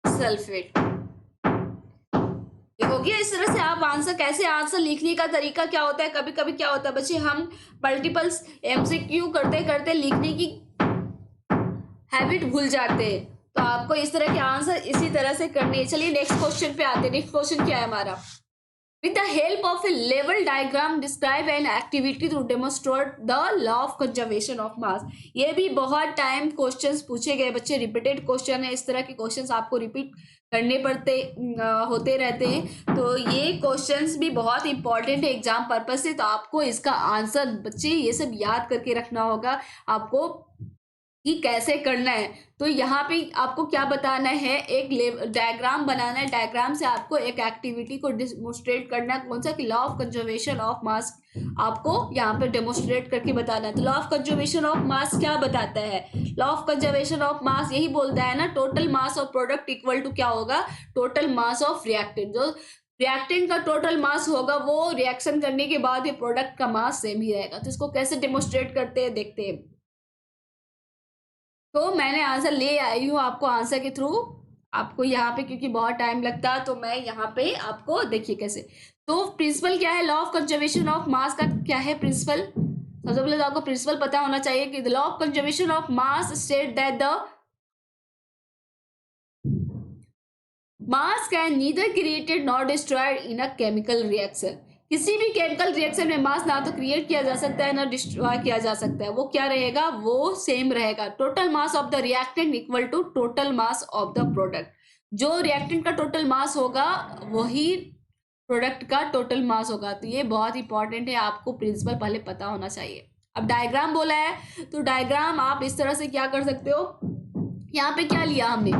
sulphate. हो गया। इस तरह से आप आंसर, कैसे आंसर लिखने का तरीका क्या होता है, कभी कभी क्या होता है बच्चे, हम मल्टीपल्स MCQ करते करते लिखने की हैबिट भूल जाते हैं, तो आपको इस तरह के आंसर इसी तरह से करने हैं। चलिए नेक्स्ट क्वेश्चन पे आते हैं। नेक्स्ट क्वेश्चन क्या है हमारा? With the help of a level diagram, describe an activity to demonstrate the law of conservation of mass। ये भी बहुत टाइम क्वेश्चंस पूछे गए बच्चे, रिपीटेड क्वेश्चन है। इस तरह के क्वेश्चंस आपको रिपीट करने पड़ते होते रहते हैं, तो ये क्वेश्चंस भी बहुत इंपॉर्टेंट है एग्जाम पर्पज से। तो आपको इसका आंसर बच्चे ये सब याद करके रखना होगा आपको कि कैसे करना है। तो यहाँ पे आपको क्या बताना है, एक डायग्राम बनाना है। डायग्राम से आपको एक एक्टिविटी को डिमोस्ट्रेट करना है। कौन सा? कि law of conservation of mass आपको यहाँ पे डेमोस्ट्रेट करके बताना है। तो law of conservation of mass क्या बताता है? Law of conservation of mass यही बोलता है ना, total mass of product equal to क्या होगा? Total mass of reactant. जो रिएक्टेंट का टोटल मास होगा वो रिएक्शन करने के बाद ये प्रोडक्ट का मास सेम ही रहेगा। तो इसको कैसे डेमोस्ट्रेट करते हैं देखते हैं। तो मैंने आंसर ले आई हूँ आपको आंसर के थ्रू। आपको यहाँ पे क्योंकि बहुत टाइम लगता है, तो मैं यहाँ पे आपको देखिए कैसे। तो प्रिंसिपल क्या है? लॉ ऑफ कंजर्वेशन ऑफ मास का क्या है प्रिंसिपल? सबसे पहले तो आपको प्रिंसिपल पता होना चाहिए कि the law of conservation of mass state that the mass can neither created not destroyed in a chemical reaction. किसी भी केमिकल रिएक्शन में मास ना तो क्रिएट किया जा सकता है ना डिस्ट्रॉय किया जा सकता है। वो क्या रहेगा? वो सेम रहेगा। Total mass of the reactant equal to total mass of the product. जो रिएक्टेंट का टोटल मास होगा वही प्रोडक्ट का टोटल मास होगा। तो ये बहुत इंपॉर्टेंट है, आपको प्रिंसिपल पहले पता होना चाहिए। अब डायग्राम बोला है, तो डायग्राम आप इस तरह से क्या कर सकते हो। यहाँ पे क्या लिया हमने?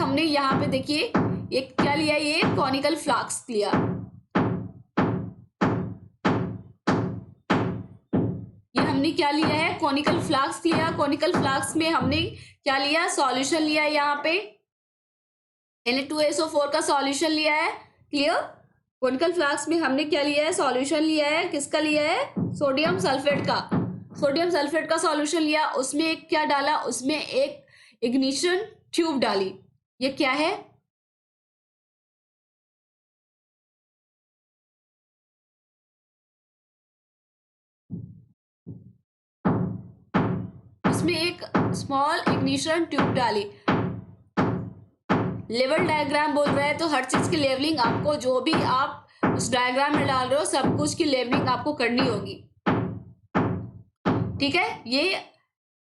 हमने यहाँ पे देखिए एक क्या लिया, ये कॉनिकल फ्लास्क लिया। हमने क्या लिया है? कॉनिकल फ्लास्क लिया। कॉनिकल फ्लास्क में हमने क्या लिया? सॉल्यूशन लिया है। यहाँ पे Na2SO4 का सॉल्यूशन लिया है। क्लियर? कॉनिकल फ्लास्क में हमने क्या लिया है? सॉल्यूशन लिया है। किसका लिया है? सोडियम सल्फेट का। सोडियम सल्फेट का सॉल्यूशन लिया। उसमें एक क्या डाला? उसमें एक इग्निशन ट्यूब डाली। ये क्या है? उसमें एक स्मॉल इग्निशन ट्यूब डाली। लेवल डायग्राम बोल रहा है, तो हर चीज की लेवलिंग आपको, जो भी आप उस डायग्राम में डाल रहे हो सब कुछ की लेवलिंग आपको करनी होगी। ठीक है? ये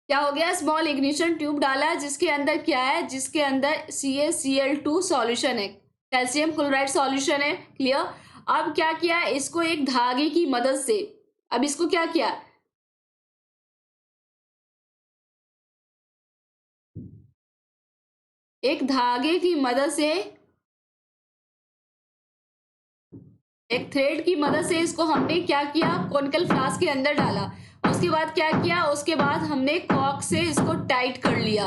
क्या हो गया? स्मॉल इग्निशन ट्यूब डाला, जिसके अंदर क्या है? जिसके अंदर CaCl2 सॉल्यूशन है, कैल्शियम क्लोराइड सॉल्यूशन है। क्लियर? अब क्या किया? इसको एक धागे की मदद से, अब इसको क्या किया? एक धागे की मदद से, एक थ्रेड की मदद से इसको हमने क्या किया? कॉनिकल फ्लास्क के अंदर डाला। उसके बाद क्या किया? उसके बाद हमने कॉर्क से इसको टाइट कर लिया।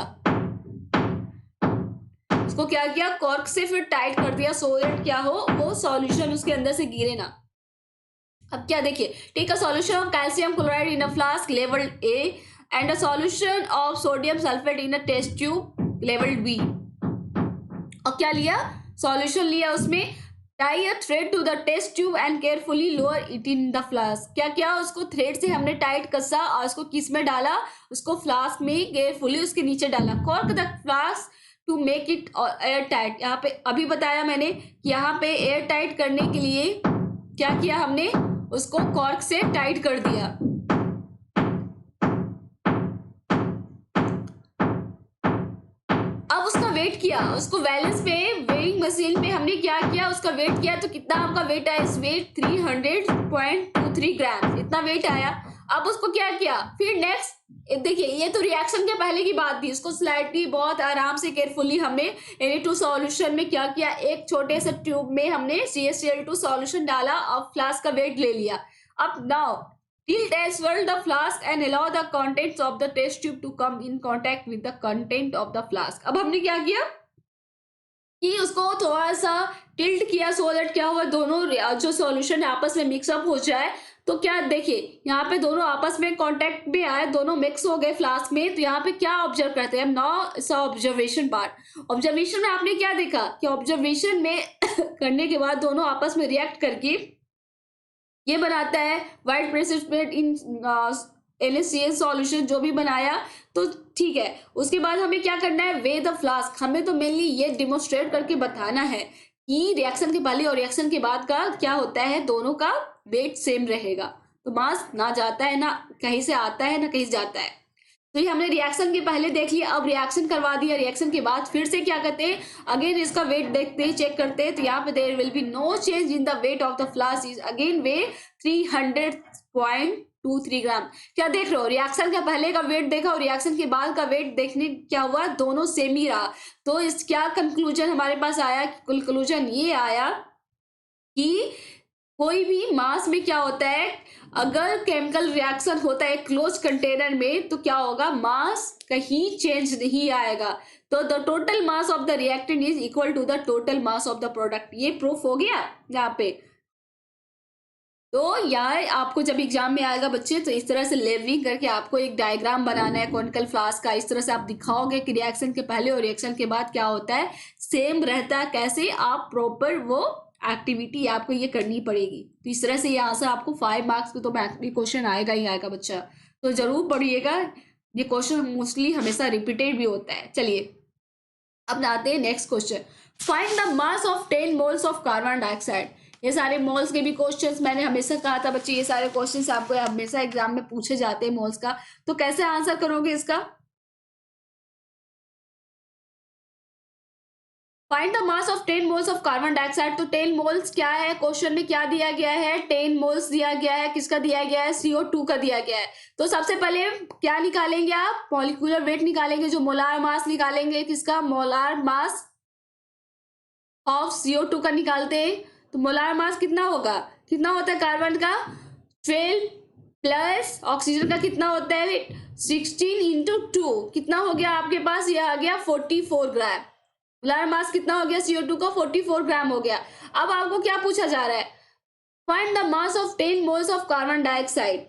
इसको क्या किया? कॉर्क से फिर टाइट कर दिया, सो दैट क्या हो, वो सॉल्यूशन उसके अंदर से गिरे ना। अब क्या देखिए, take a solution of calcium chloride in a flask लेवल A and a solution of sodium sulphate in a test tube लेवल B। और क्या लिया? सॉल्यूशन लिया, उसमें tie a thread to the test tube and carefully lower it in the flask. क्या किया? उसको थ्रेड से हमने टाइट कसा और उसको किस में डाला? उसको फ्लास्क में केयरफुली उसके नीचे डाला। Cork the flask to make it airtight. यहाँ पे अभी बताया मैंने कि यहाँ पे एयर टाइट करने के लिए क्या किया हमने? उसको कॉर्क से टाइट कर दिया। अब उसका वेट किया, उसको बैलेंस पे वेइंग मशीन पे हमने क्या किया? उसका वेट किया। तो कितना आपका वेट आया? इस वेट 300.23 ग्राम, इतना वेट आया। अब उसको क्या किया, फिर नेक्स्ट देखिए, ये तो रिएक्शन के पहले की बात थी, इसको स्लाइटली बहुत आराम से केयरफुली हमने Na2 सॉल्यूशन में क्या किया, एक छोटे से ट्यूब में हमने CaCl2 सॉल्यूशन डाला और फ्लास्क का वेट ले लिया। अब now tilt as well the flask and allow the contents of the test tube to come in contact with the content of the flask। अब हमने क्या किया कि उसको थोड़ा सा टिल्ट किया, सो दैट क्या हुआ, दोनों जो सॉल्यूशन आपस में मिक्सअप हो जाए। तो क्या देखिए, यहाँ पे दोनों आपस में कांटेक्ट में आए, दोनों मिक्स हो गए फ्लास्क में। तो यहाँ पे क्या ऑब्जर्व करते हैं हम, नाउ सा ऑब्जर्वेशन पार्ट। ऑब्जर्वेशन में आपने क्या देखा कि ऑब्जर्वेशन में करने के बाद दोनों आपस में रिएक्ट करके ये बनाता है व्हाइट प्रेसिपिटेट इन NaCl सॉल्यूशन, जो भी बनाया। तो ठीक है, उसके बाद हमें क्या करना है, वे द फ्लास्क। हमें तो मेनली ये डिमोन्स्ट्रेट करके बताना है कि रिएक्शन के पहले और रिएक्शन के बाद का क्या होता है, दोनों का वेट सेम रहेगा। तो मास ना जाता है, ना कहीं से आता है, ना कहीं से जाता है। तो ये हमने रिएक्शन के पहले देख लिया, अब रिएक्शन करवा दिया। रिएक्शन के बाद फिर से क्या करते हैं, अगेन इसका वेट देखते हैं, चेक करते हैं। तो यहाँ पे there will be no change in the weight of the flask is again weigh 300.23 gram. क्या देख रहे हो, रिएक्शन का पहले का वेट देखा और रिएक्शन के बाद का वेट देखने क्या हुआ, दोनों सेम ही रहा। तो इस क्या कंक्लूजन हमारे पास आया, कंक्लूजन ये आया कि कोई भी मास में क्या होता है, अगर केमिकल रिएक्शन होता है क्लोज कंटेनर में, तो क्या होगा, मास कहीं चेंज नहीं आएगा। तो the total mass of the reactant is equal to the total mass of the product. ये प्रूफ हो गया यहाँ पे। तो यार आपको जब एग्जाम में आएगा बच्चे, तो इस तरह से लेवलिंग करके आपको एक डायग्राम बनाना है कॉनिकल फ्लास्क का। इस तरह से आप दिखाओगे कि रिएक्शन के पहले और रिएक्शन के बाद क्या होता है, सेम रहता है। कैसे, आप प्रॉपर वो एक्टिविटी आपको ये करनी पड़ेगी। तो इस तरह से ये आंसर आपको 5 मार्क्स पे तो क्वेश्चन आएगा ही आएगा बच्चा। तो जरूर पढ़िएगा, ये क्वेश्चन मोस्टली हमेशा रिपीटेड भी होता है। चलिए अब आते हैं next question, find the mass of 10 moles of carbon dioxide. ये सारे मोल्स के भी क्वेश्चंस मैंने हमेशा कहा था बच्चे, ये सारे क्वेश्चंस आपको हमेशा एग्जाम में पूछे जाते हैं मोल्स का। तो कैसे आंसर करोगे इसका, find the mass of 10 moles of carbon dioxide. तो 10 मोल्स क्या है, क्वेश्चन में क्या दिया गया है, 10 मोल्स दिया गया है। किसका दिया गया है, CO2 का दिया गया है। तो सबसे पहले क्या निकालेंगे आप, मॉलिक्यूलर वेट निकालेंगे, जो मोलार मास निकालेंगे, किसका, मोलार मास ऑफ CO2 का निकालते हैं। तो मोलार मास कितना होगा, कितना होता है कार्बन का 12 प्लस ऑक्सीजन का कितना होता है 16 इंटू 2, कितना हो गया आपके पास, ये आ गया 44 ग्राम। मोलार मास कितना हो गया CO2 का, 44 ग्राम हो गया। अब आपको क्या पूछा जा रहा है, find the mass of 10 moles of carbon dioxide.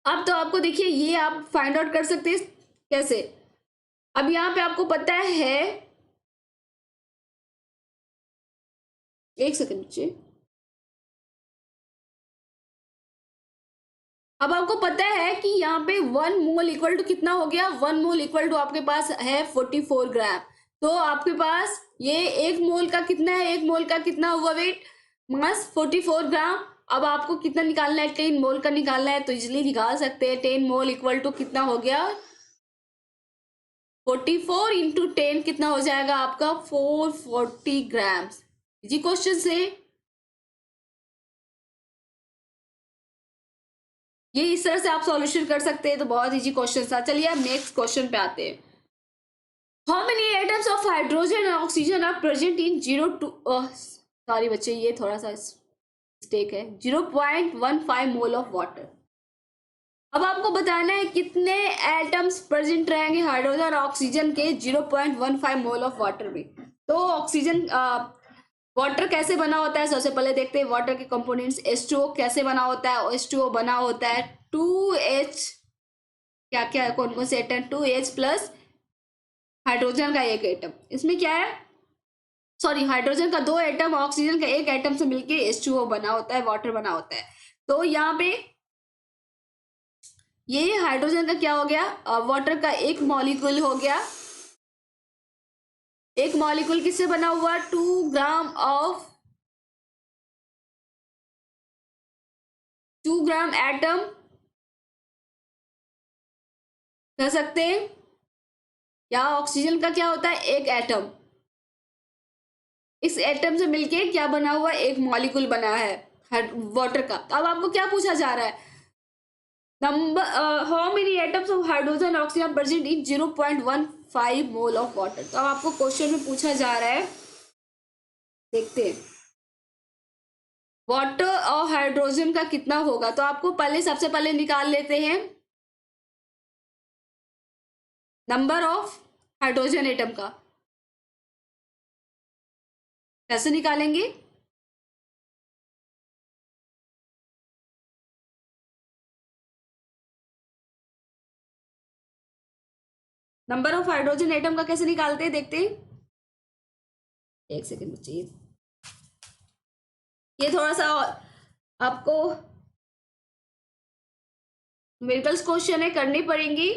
अब तो आपको देखिए ये आप फाइंड आउट कर सकते हैं कैसे। अब यहाँ पे आपको पता है, एक सेकंड बच्चे, अब आपको पता है कि यहाँ पे 1 मोल इक्वल टू कितना हो गया, 1 मोल इक्वल टू आपके पास है 44 ग्राम। तो आपके पास ये 1 मोल का कितना है, 1 मोल का कितना हुआ वेट, मास 44 ग्राम। अब आपको कितना निकालना है, 10 मोल का निकालना है। तो इजिली निकाल सकते हैं, 10 मोल इक्वल टू कितना हो गया 44 इंटू 10 कितना हो जाएगा आपका 440 ग्राम्स। इजी क्वेश्चन से ये इस तरह से आप सॉल्यूशन कर सकते हैं। तो बहुत इजी क्वेश्चन था। चलिए अब नेक्स्ट क्वेश्चन पे आते हैं, how many atoms of hydrogen and oxygen are present in 0 sorry बच्चे ये थोड़ा सा मिस्टेक है, 0.15 मोल ऑफ वाटर। अब आपको बताना है कितने एटम्स प्रेजेंट रहेंगे हाइड्रोजन और ऑक्सीजन के 0.15 मोल ऑफ वाटर में। तो ऑक्सीजन वाटर कैसे बना होता है, सबसे पहले देखते हैं वाटर के कंपोनेंट्स। H2O कैसे बना होता है, H2O बना होता है 2H, क्या क्या कौन कौन से एटम, 2H प्लस हाइड्रोजन का एक एटम, इसमें क्या है, सॉरी हाइड्रोजन का 2 एटम, ऑक्सीजन का 1 एटम से मिलके H2O बना होता है, वाटर बना होता है। तो यहाँ पे ये हाइड्रोजन का क्या हो गया, वाटर का एक मॉलिक्यूल हो गया। एक मॉलिक्यूल किससे बना हुआ, 2 ग्राम ऑफ 2 ग्राम एटम कह सकते हैं, या ऑक्सीजन का क्या होता है, एक एटम। इस एटम से मिलके क्या बना हुआ, एक मॉलिक्यूल बना है वाटर का। अब आपको क्या पूछा जा रहा है, number how many atoms of hydrogen and oxygen present in 0.15 mole of water. तो अब आपको क्वेश्चन में पूछा जा रहा है, देखते हैं वाटर और हाइड्रोजन का कितना होगा। तो आपको पहले सबसे पहले निकाल लेते हैं नंबर ऑफ हाइड्रोजन एटम का। कैसे निकालेंगे? नंबर ऑफ हाइड्रोजन एटम का कैसे निकालते हैं, देखते हैं। एक सेकेंड बच्चे, ये थोड़ा सा आपको न्यूमेरिकल्स क्वेश्चन है, करनी पड़ेंगी।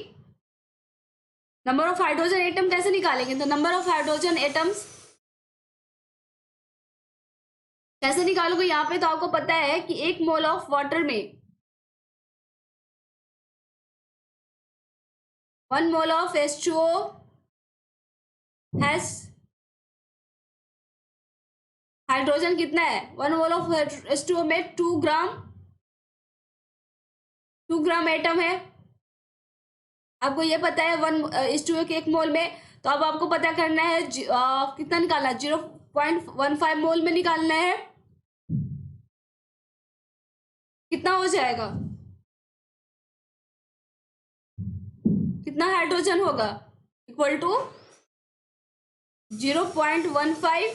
नंबर ऑफ हाइड्रोजन एटम कैसे निकालेंगे? तो नंबर ऑफ हाइड्रोजन एटम्स कैसे निकालोगे? यहाँ पे तो आपको पता है कि एक मोल ऑफ वाटर में 1 mole of H2O has hydrogen कितना है? 1 मोल ऑफ H2O में 2 ग्राम एटम है। आपको ये पता है 1 H2O के 1 मोल में। तो अब आपको पता करना है कितना निकालना है, 0.15 मोल में निकालना है। कितना हो जाएगा? कितना हाइड्रोजन होगा? इक्वल टू 0.15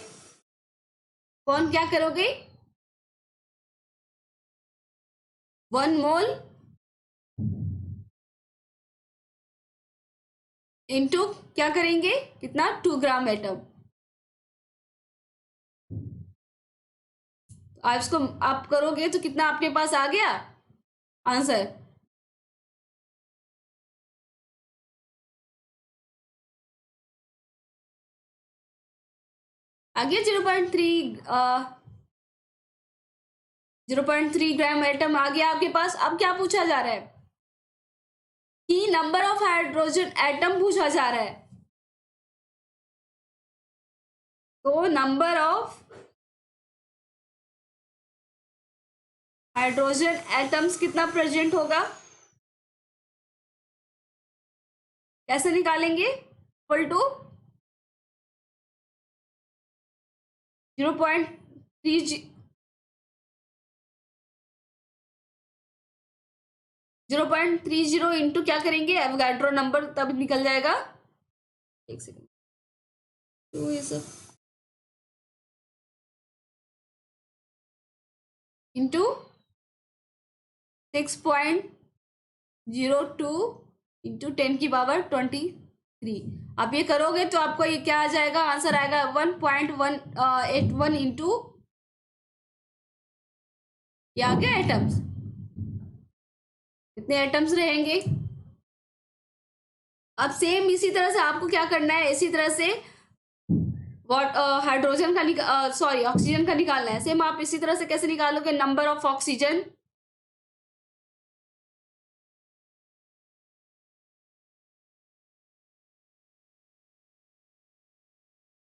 कौन क्या करोगे? 1 मोल इंटू क्या करेंगे, कितना? 2 ग्राम एटम। आप इसको आप करोगे तो कितना आपके पास आ गया आंसर? आ गया 0.3 ग्राम एटम आ गया आपके पास। अब क्या पूछा जा रहा है कि नंबर ऑफ हाइड्रोजन एटम पूछा जा रहा है। तो नंबर ऑफ हाइड्रोजन एटम्स कितना प्रेजेंट होगा, कैसे निकालेंगे? इक्वल टू 0.3 0.30 इंटू क्या करेंगे, एवोगाड्रो नंबर तब निकल जाएगा। एक सेकेंड, तो ये सब इंटू 6.02 इंटू 10⁻23। आप ये करोगे तो आपको ये क्या आ जाएगा, आंसर आएगा 1.181 इंटू, ये आ गया एटम्स। कितने एटम्स रहेंगे? अब सेम इसी तरह से आपको क्या करना है, इसी तरह से वॉट हाइड्रोजन का सॉरी ऑक्सीजन का निकालना है। सेम आप इसी तरह से कैसे निकालोगे, number of oxygen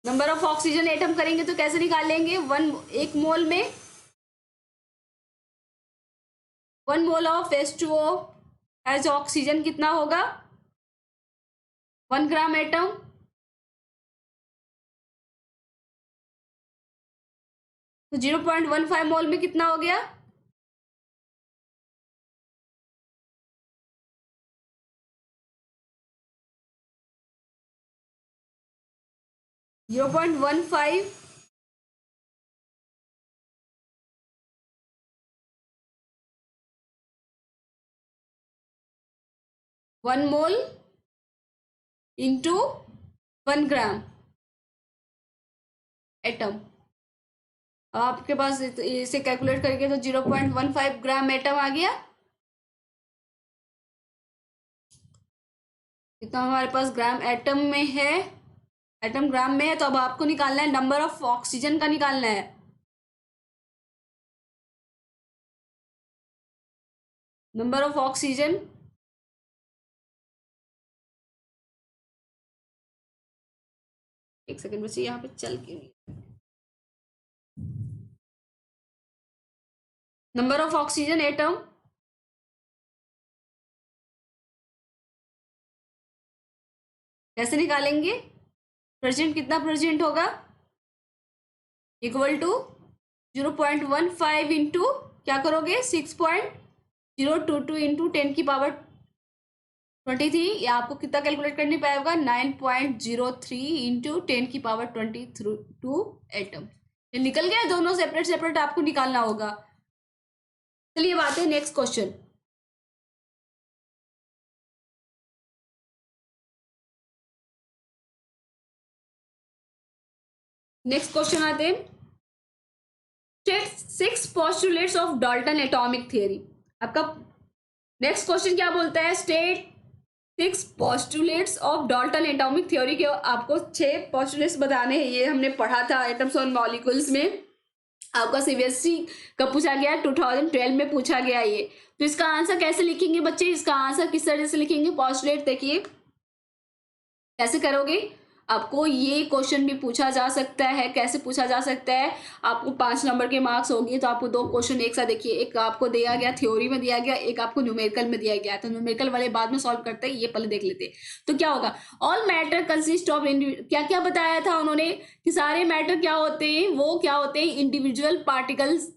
number of oxygen atom करेंगे तो कैसे निकालेंगे, 1 मोल में 1 mole of H2O as oxygen कितना होगा, 1 ग्राम एटम। तो 0.15 मोल में कितना हो गया, 0.15 1 मोल इंटू 1 ग्राम एटम। आपके पास इसे कैलकुलेट करके तो 0.15 ग्राम एटम आ गया। इतना हमारे पास ग्राम एटम में है, एटम ग्राम में है। तो अब आपको निकालना है नंबर ऑफ ऑक्सीजन का निकालना है। नंबर ऑफ ऑक्सीजन एक सेकंड बच्चे, यहाँ पे चल के नहीं, नंबर ऑफ ऑक्सीजन एटम कैसे निकालेंगे? प्रेजेंट कितना प्रेजेंट होगा? इक्वल टू 0.15 इंटू क्या करोगे? 6.022 इंटू 10 की पावर 23, या आपको कितना कैलकुलेट करने पाएगा? 9.03 इंटू 10 की पावर 22 एटम। ये निकल गया, दोनों सेपरेट सेपरेट आपको निकालना होगा। चलिए बात है नेक्स्ट क्वेश्चन। नेक्स्ट क्वेश्चन आते हैं, state 6 postulates of Dalton atomic theory. आपका नेक्स्ट क्वेश्चन क्या बोलता है? State 6 postulates of Dalton atomic theory के आपको 6 पोस्टुलेट्स बताने हैं। ये हमने पढ़ा था एटम्स और मॉलिक्यूल्स में, आपका सीबीएसई का पूछा गया, 2012 में पूछा गया ये। तो इसका आंसर कैसे लिखेंगे बच्चे? इसका आंसर किस तरह से लिखेंगे? पोस्टुलेट देखिए कैसे करोगे। आपको ये क्वेश्चन भी पूछा जा सकता है। कैसे पूछा जा सकता है? आपको 5 नंबर के मार्क्स होंगे तो आपको 2 क्वेश्चन एक साथ देखिए, एक आपको दिया गया थ्योरी में दिया गया, एक आपको न्यूमेरिकल में दिया गया। तो न्यूमेरिकल वाले बाद में सॉल्व करते हैं, ये पहले देख लेते हैं। तो क्या होगा? ऑल मैटर कंसिस्ट ऑफ, क्या क्या बताया था उन्होंने कि सारे मैटर क्या होते हैं? वो क्या होते हैं? इंडिविजुअल पार्टिकल्स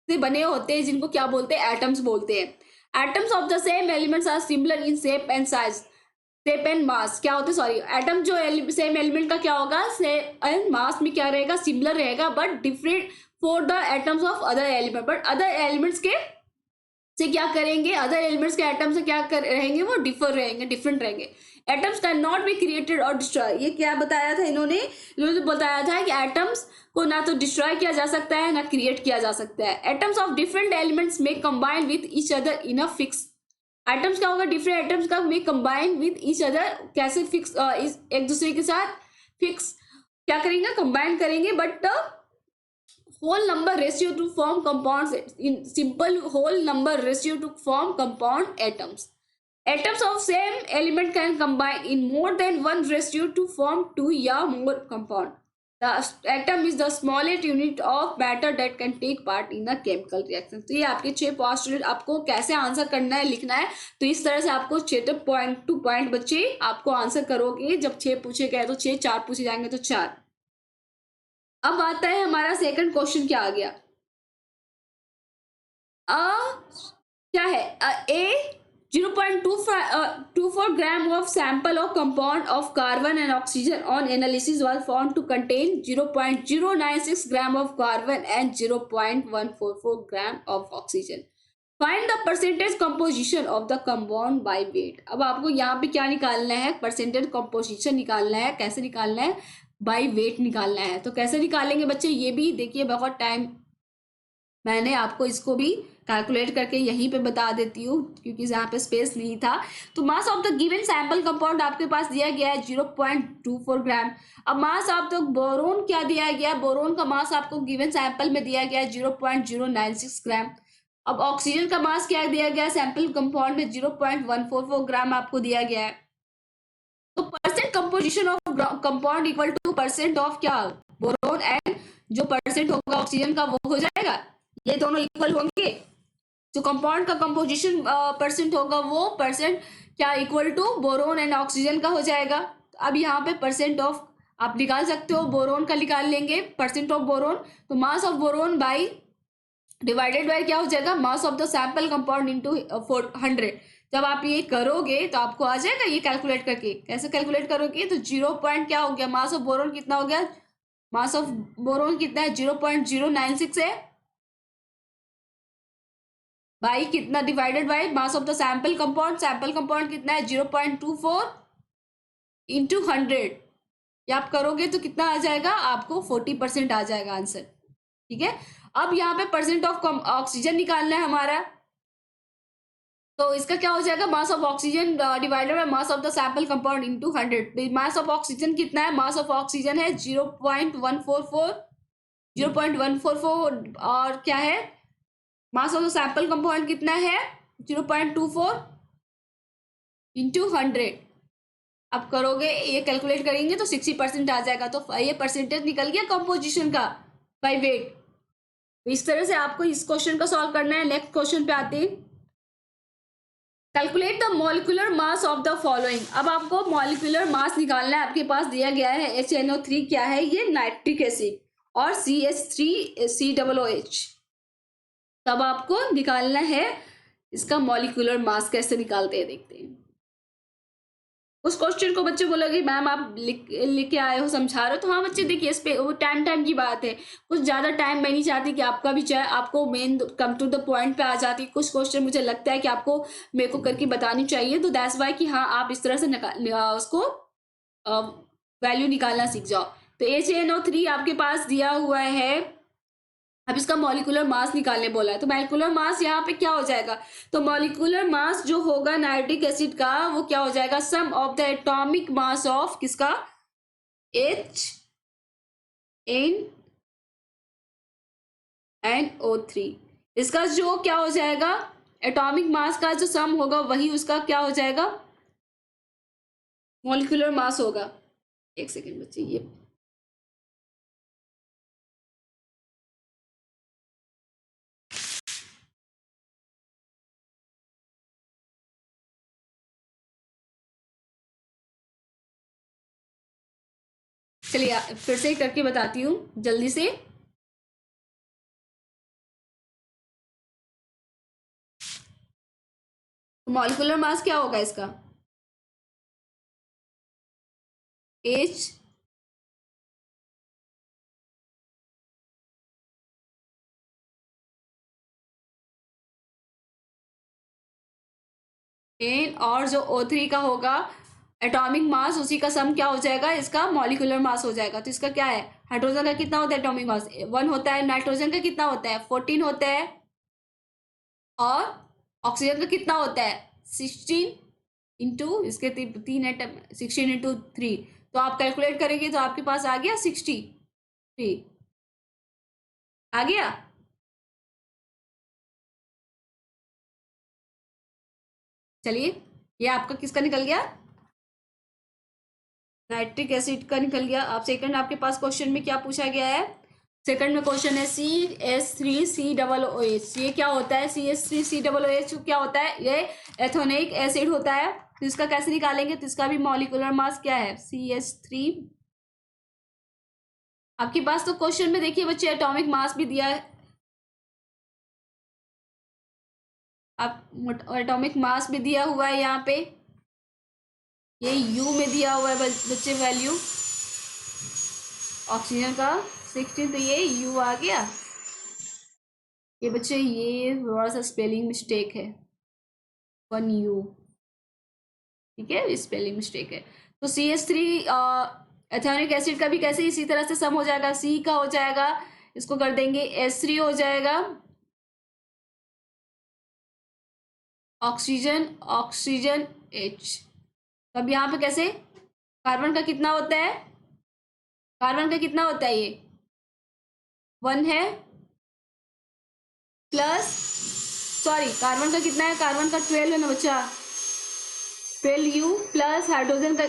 से बने होते हैं, जिनको क्या बोलते हैं? एटम्स बोलते हैं। Atoms of the same elements are similar in shape and size, shape and mass क्या होते हैं? सॉरी, एटम जो सेम एलिमेंट का क्या होगा? शेप एंड मास में क्या रहेगा? सिमिलर रहेगा, but different for the atoms of other element. But other elements के से क्या करेंगे? अदर एलिमेंट्स के एटम से क्या रहेंगे? वो डिफर रहेंगे, डिफरेंट रहेंगे। Atoms can not be created और डिस्ट्रॉय। ये क्या बताया था इन्होंने बताया था कि एटम्स को ना तो डिस्ट्रॉय किया जा सकता है ना क्रिएट किया जा सकता है। एटम्स ऑफ डिफरेंट एलिमेंट्स में combine with each other in a fix. Atoms क्या होगा? डिफरेंट एटम्स का में कंबाइन विद ईच अदर, कैसे? फिक्स, एक दूसरे के साथ फिक्स क्या करेंगे? कंबाइन करेंगे, but the whole number ratio to form compounds in simple whole number ratio to form compound atoms. Atoms of same element can combine in more than one ratio to form 2 या more compound. The atom is the smallest unit of matter that can take part in a chemical reaction। तो ये आपके 6 postulate, आपको कैसे answer करना है, लिखना है। तो इस तरह से आपको 6 पॉइंट टू पॉइंट बच्चे आपको आंसर करोगे। जब 6 पूछे गए तो 6, 4 पूछे जाएंगे तो 4। अब आता है हमारा सेकंड क्वेश्चन, क्या आ गया? क्या है? ए 0.24 gram of sample of compound of carbon and oxygen on analysis was found to contain 0.096 gram of carbon and 0.144 gram of oxygen। Find the percentage composition of the compound by weight। अब आपको यहाँ पे क्या निकालना है? Percentage composition निकालना है। कैसे निकालना है? बाई वेट निकालना है। तो कैसे निकालेंगे बच्चे? ये भी देखिए, बहुत टाइम मैंने आपको इसको भी कैलकुलेट करके यहीं पे बता देती हूँ, क्योंकि यहाँ पे स्पेस नहीं था। तो mass of the given sample compound आपके पास दिया गया है 0.24 ग्राम। अब मास ऑफ द बोरोन क्या दिया गया? बोरोन का मास आपको गिवन सैंपल में दिया गया है 0.096 ग्राम। अब ऑक्सीजन का मास क्या दिया गया? सैंपल कंपाउंड में 0.144 ग्राम आपको दिया गया है। तो percent composition of compound equal two percent of क्या? बोरोन, एंड जो परसेंट होगा ऑक्सीजन का वो हो जाएगा, ये दोनों इक्वल होंगे। जो कंपाउंड का कंपोजिशन परसेंट होगा वो परसेंट क्या equal to boron and oxygen का हो जाएगा। अब यहाँ पे परसेंट ऑफ आप निकाल सकते हो, बोरोन का निकाल लेंगे परसेंट ऑफ बोरोन। तो mass of boron by divided by क्या हो जाएगा? Mass of the sample compound into 100। जब आप ये करोगे तो आपको आ जाएगा ये कैलकुलेट करके। कैसे कैलकुलेट करोगे? तो 0 पॉइंट क्या हो गया? मास ऑफ बोरोन कितना हो गया? मास ऑफ बोरोन कितना है? 0.096 है, बाई कितना? Divided by mass of the sample compound. Sample compound कितना है? 0.24 इंटू 100। ये आप करोगे तो कितना आ जाएगा? आपको 40% आ जाएगा आंसर। ठीक है। अब यहाँ पे परसेंट ऑफ ऑक्सीजन निकालना है हमारा। तो इसका क्या हो जाएगा? Mass of oxygen divided by mass of the sample compound into 100। Mass of oxygen कितना है? मास ऑफ ऑक्सीजन है 0.144 और क्या है? मास ऑफ द सैंपल कंपाउंड कितना है? 0.24 इंटू 100। आप करोगे, ये कैलकुलेट करेंगे तो 60% आ जाएगा। तो ये परसेंटेज निकल गया कंपोजिशन का बाय वेट। तो इस तरह से आपको इस क्वेश्चन का सॉल्व करना है। नेक्स्ट क्वेश्चन पे आते हैं। Calculate the molecular mass of the following. अब आपको मॉलिक्यूलर मास निकालना है, आपके पास दिया गया है HNO3 क्या है, ये नाइट्रिक एसिड, और CH3COOH। तब आपको निकालना है इसका मॉलिक्यूलर मास। कैसे निकालते हैं देखते हैं। उस क्वेश्चन को बच्चे बोलोगे मैम आप लिख के आए हो, समझा रहे हो, तो हाँ बच्चे देखिए, इस पे वो टाइम की बात है, कुछ ज्यादा टाइम मैं नहीं चाहती कि आपका भी चाहे, आपको मेन कम टू द पॉइंट पे आ जाती। कुछ क्वेश्चन मुझे लगता है कि आपको मेरे को करके बतानी चाहिए, तो दैट्स वाई कि हाँ आप इस तरह से उसको वैल्यू निकालना सीख जाओ। तो HNO3 आपके पास दिया हुआ है। अब इसका मॉलिक्यूलर मास निकालने बोला है, तो मॉलिक्यूलर मास यहाँ पे क्या हो जाएगा, तो मॉलिक्यूलर मास जो होगा नाइट्रिक एसिड का, वो क्या हो जाएगा, sum of the atomic mass of किसका, HNO3। इसका जो क्या हो जाएगा, एटॉमिक मास का जो सम होगा वही उसका क्या हो जाएगा, मॉलिक्यूलर मास होगा। एक सेकेंड बच्चे, ये चलिए फिर से करके बताती हूँ जल्दी से। मॉलिक्यूलर मास क्या होगा इसका, एच एन, और जो O3 का होगा एटॉमिक मास, उसी का सम क्या हो जाएगा, इसका मॉलिक्यूलर मास हो जाएगा। तो इसका क्या है, हाइड्रोजन का कितना होता है एटॉमिक मास, 1 होता है, नाइट्रोजन का कितना होता है 14 होता है, और ऑक्सीजन का कितना होता है 16 इंटू इसके तीन एटम, 16 इंटू 3। तो आप कैलकुलेट करेंगे तो आपके पास आ गया 63, आ गया। चलिए, ये आपका किसका निकल गया, नाइट्रिक एसिड का निकल गया। आप सेकंड, आपके पास क्वेश्चन में क्या पूछा गया है, सेकंड में क्वेश्चन है CH3COOH। ये क्या होता है, CH3COOH क्या होता है, ये एथोनिक एसिड होता है। तो इसका कैसे निकालेंगे, तो इसका भी मॉलिक्यूलर मास क्या है, CH3। आपके पास तो क्वेश्चन में देखिए बच्चे एटॉमिक मास भी दिया है, आप एटॉमिक मास भी दिया हुआ है यहाँ पे, ये यू में दिया हुआ है बच्चे वैल्यू, ऑक्सीजन का 16, तो ये यू आ गया। ये बच्चे ये थोड़ा सा स्पेलिंग मिस्टेक है, 1U, ठीक है, स्पेलिंग मिस्टेक है। तो CH3 एथेनोइक एसिड का भी कैसे इसी तरह से सम हो जाएगा, C का हो जाएगा, इसको कर देंगे H3 हो जाएगा, ऑक्सीजन ऑक्सीजन H। अब यहाँ पे कैसे, कार्बन का कितना होता है, कार्बन का कितना होता है, ये 1 है, प्लस, सॉरी कार्बन का कितना है, कार्बन का 12 है ना बच्चा, 12U, प्लस हाइड्रोजन का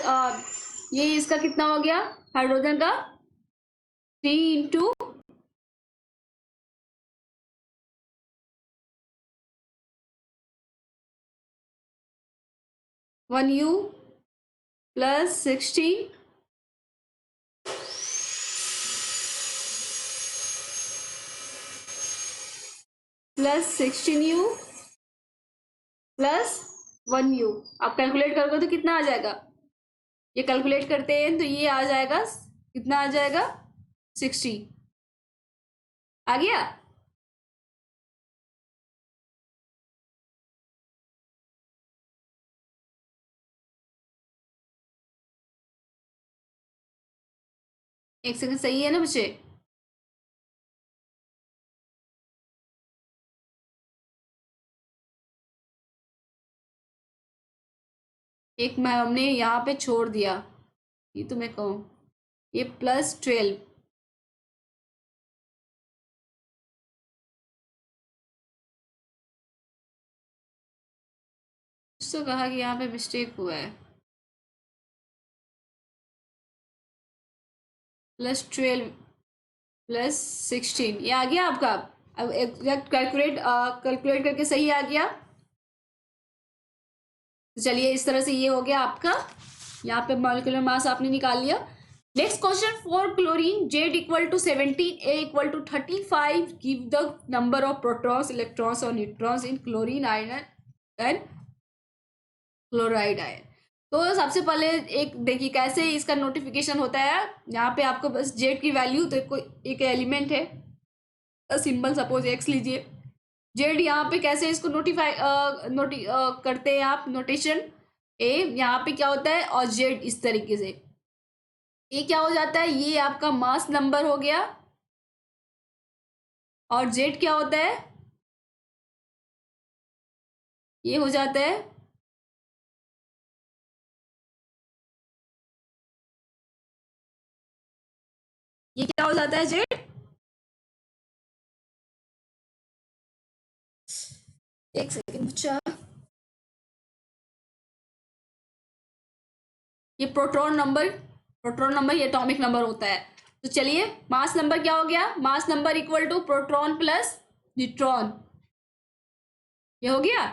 ये इसका कितना हो गया, हाइड्रोजन का 3 into, one you plus 16 plus 16U plus 1U। आप कैलकुलेट करोगे तो कितना आ जाएगा, ये कैलकुलेट करते हैं तो ये आ जाएगा, कितना आ जाएगा 60, आ गया। एक सेकंड, सही है ना बच्चे। एक मैं हमने यहाँ पे छोड़ दिया, ये तो मैं कहूँ, ये +12, तो कहा कि यहाँ पे मिस्टेक हुआ है, +12 +16, ये आ गया आपका। अब एग्जैक्ट कैलकुलेट कैलकुलेट करके सही आ गया। तो चलिए इस तरह से ये हो गया आपका, यहाँ पे मॉलिक्यूलर मास आपने निकाल लिया। Next question, for chlorine Z equal to 17, A equal to 35, give the number of protons, electrons और neutrons in chlorine ion and chloride ion. तो सबसे पहले एक देखिए कैसे इसका नोटिफिकेशन होता है। यहाँ पे आपको बस जेड की वैल्यू, तो कोई एक एलिमेंट है, सिंबल सपोज एक्स लीजिए, जेड यहाँ पे कैसे इसको नोटिफाई करते हैं आप, नोटेशन ए यहाँ पे क्या होता है और जेड इस तरीके से, ये क्या हो जाता है, ये आपका मास नंबर हो गया, और जेड क्या होता है, ये हो जाता है ये क्या हो जाता है जेड। एक सेकेंड बच्चा, ये प्रोटॉन नंबर ये एटॉमिक नंबर होता है। तो चलिए मास नंबर क्या हो गया, mass number equal to proton plus neutron, ये हो गया।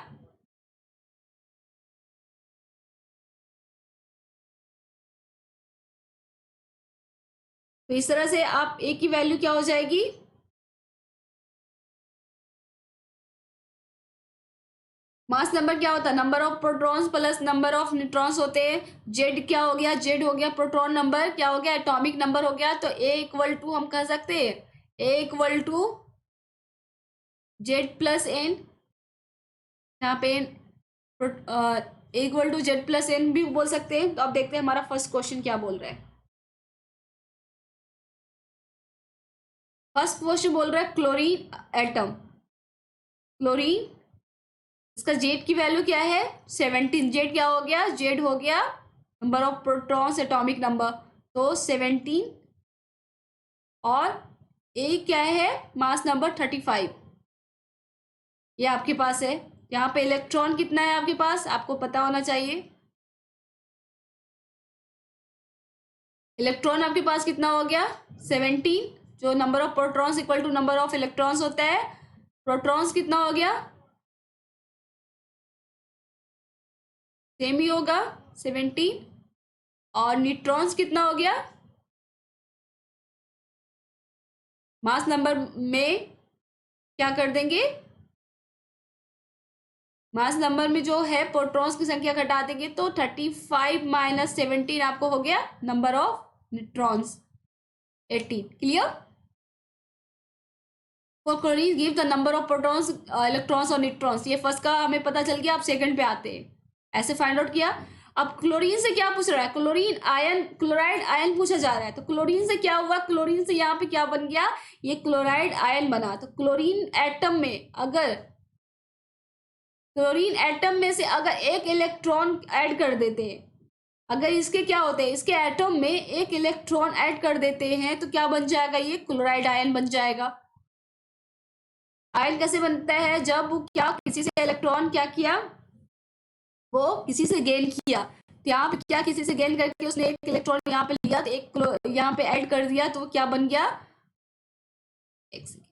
तो इस तरह से आप ए की वैल्यू क्या हो जाएगी, मास नंबर क्या होता है, number of protons plus number of neutrons होते हैं। जेड क्या हो गया, जेड हो गया प्रोटॉन नंबर, क्या हो गया एटॉमिक नंबर हो गया। तो ए इक्वल टू हम कह सकते हैं, A equal to Z plus N, यहाँ पे A equal to Z plus N भी बोल सकते हैं। तो अब देखते हैं हमारा फर्स्ट क्वेश्चन क्या बोल रहा है। फर्स्ट क्वेश्चन बोल रहा है क्लोरीन एटम, क्लोरीन, इसका जेड की वैल्यू क्या है 17, जेड क्या हो गया, जेड हो गया number of protons atomic number, तो 17, और ए क्या है मास नंबर 35, ये आपके पास है। यहाँ पे इलेक्ट्रॉन कितना है आपके पास, आपको पता होना चाहिए, इलेक्ट्रॉन आपके पास कितना हो गया 17, जो number of protons equal to number of electrons होता है। प्रोटॉन्स कितना हो गया, सेम ही होगा 17, और न्यूट्रॉन्स कितना हो गया, मास नंबर में क्या कर देंगे, मास नंबर में जो है प्रोटॉन्स की संख्या घटा देंगे, तो 35 माइनस 17 आपको हो गया number of neutrons 18। Clear, for chlorine give the number of protons, electrons और न्यूट्रॉन्स, ये फर्स्ट का हमें पता चल गया। अब सेकंड पे आते हैं, ऐसे फाइंड आउट किया। अब क्लोरीन से क्या पूछ रहा है, क्लोरीन आयन, क्लोराइड आयन पूछा जा रहा है। तो क्लोरीन से क्या हुआ, क्लोरीन से यहाँ पे क्या बन गया, ये क्लोराइड आयन बना। तो क्लोरीन एटम में अगर, क्लोरीन एटम में से अगर एक इलेक्ट्रॉन ऐड कर देते हैं, अगर इसके क्या होते हैं, इसके एटम में एक इलेक्ट्रॉन ऐड कर देते हैं, तो क्या बन जाएगा, ये क्लोराइड आयन बन जाएगा। आयन कैसे बनता है, जब वो क्या किसी से इलेक्ट्रॉन क्या किया, वो किसी से गेन किया, तो यहाँ पे क्या किसी से गेन करके उसने एक इलेक्ट्रॉन यहाँ पे लिया, तो एक यहाँ पे ऐड कर दिया, तो वो क्या बन गया, एक सेकेंड,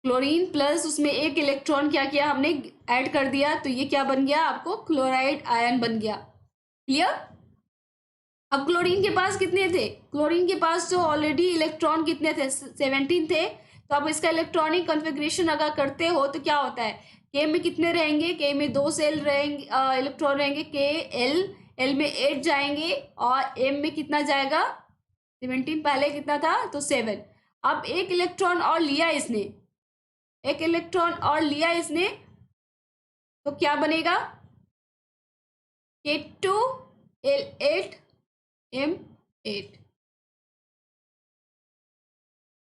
क्लोरीन प्लस उसमें एक इलेक्ट्रॉन क्या किया हमने, ऐड कर दिया, तो ये क्या बन गया आपको, क्लोराइड आयन बन गया। क्लियर। अब क्लोरीन के पास कितने थे, क्लोरीन के पास जो ऑलरेडी इलेक्ट्रॉन कितने थे 17 थे। तो अब इसका इलेक्ट्रॉनिक कॉन्फ़िगरेशन अगर करते हो तो क्या होता है, के में कितने रहेंगे, के में 2 सेल रहेंगे, इलेक्ट्रॉन रहेंगे, के एल, एल में 8 जाएंगे, और एम में कितना जाएगा 17, पहले कितना था तो 7। अब एक इलेक्ट्रॉन और लिया इसने, एक इलेक्ट्रॉन और लिया इसने, तो क्या बनेगा, K2 L8 M8,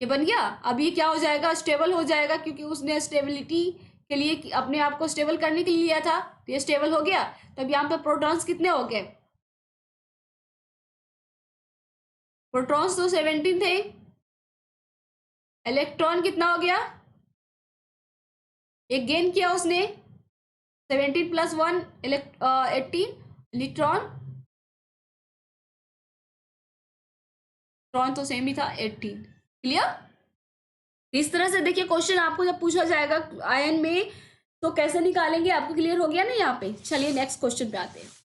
ये बन गया। अब ये क्या हो जाएगा, स्टेबल हो जाएगा, क्योंकि उसने स्टेबिलिटी के लिए अपने आप को स्टेबल करने के लिए लिया था, तो ये स्टेबल हो गया। तो अब यहाँ पे प्रोटॉन्स कितने हो गए, प्रोटॉन्स तो 17 थे, इलेक्ट्रॉन कितना हो गया, एक गेन किया उसने 17 प्लस 1 18 इलेक्ट्रॉन, इलेक्ट्रॉन तो सेम ही था 18। क्लियर? इस तरह से देखिए क्वेश्चन आपको जब पूछा जाएगा आयन में तो कैसे निकालेंगे, आपको क्लियर हो गया ना यहाँ पे। चलिए नेक्स्ट क्वेश्चन पे आते हैं।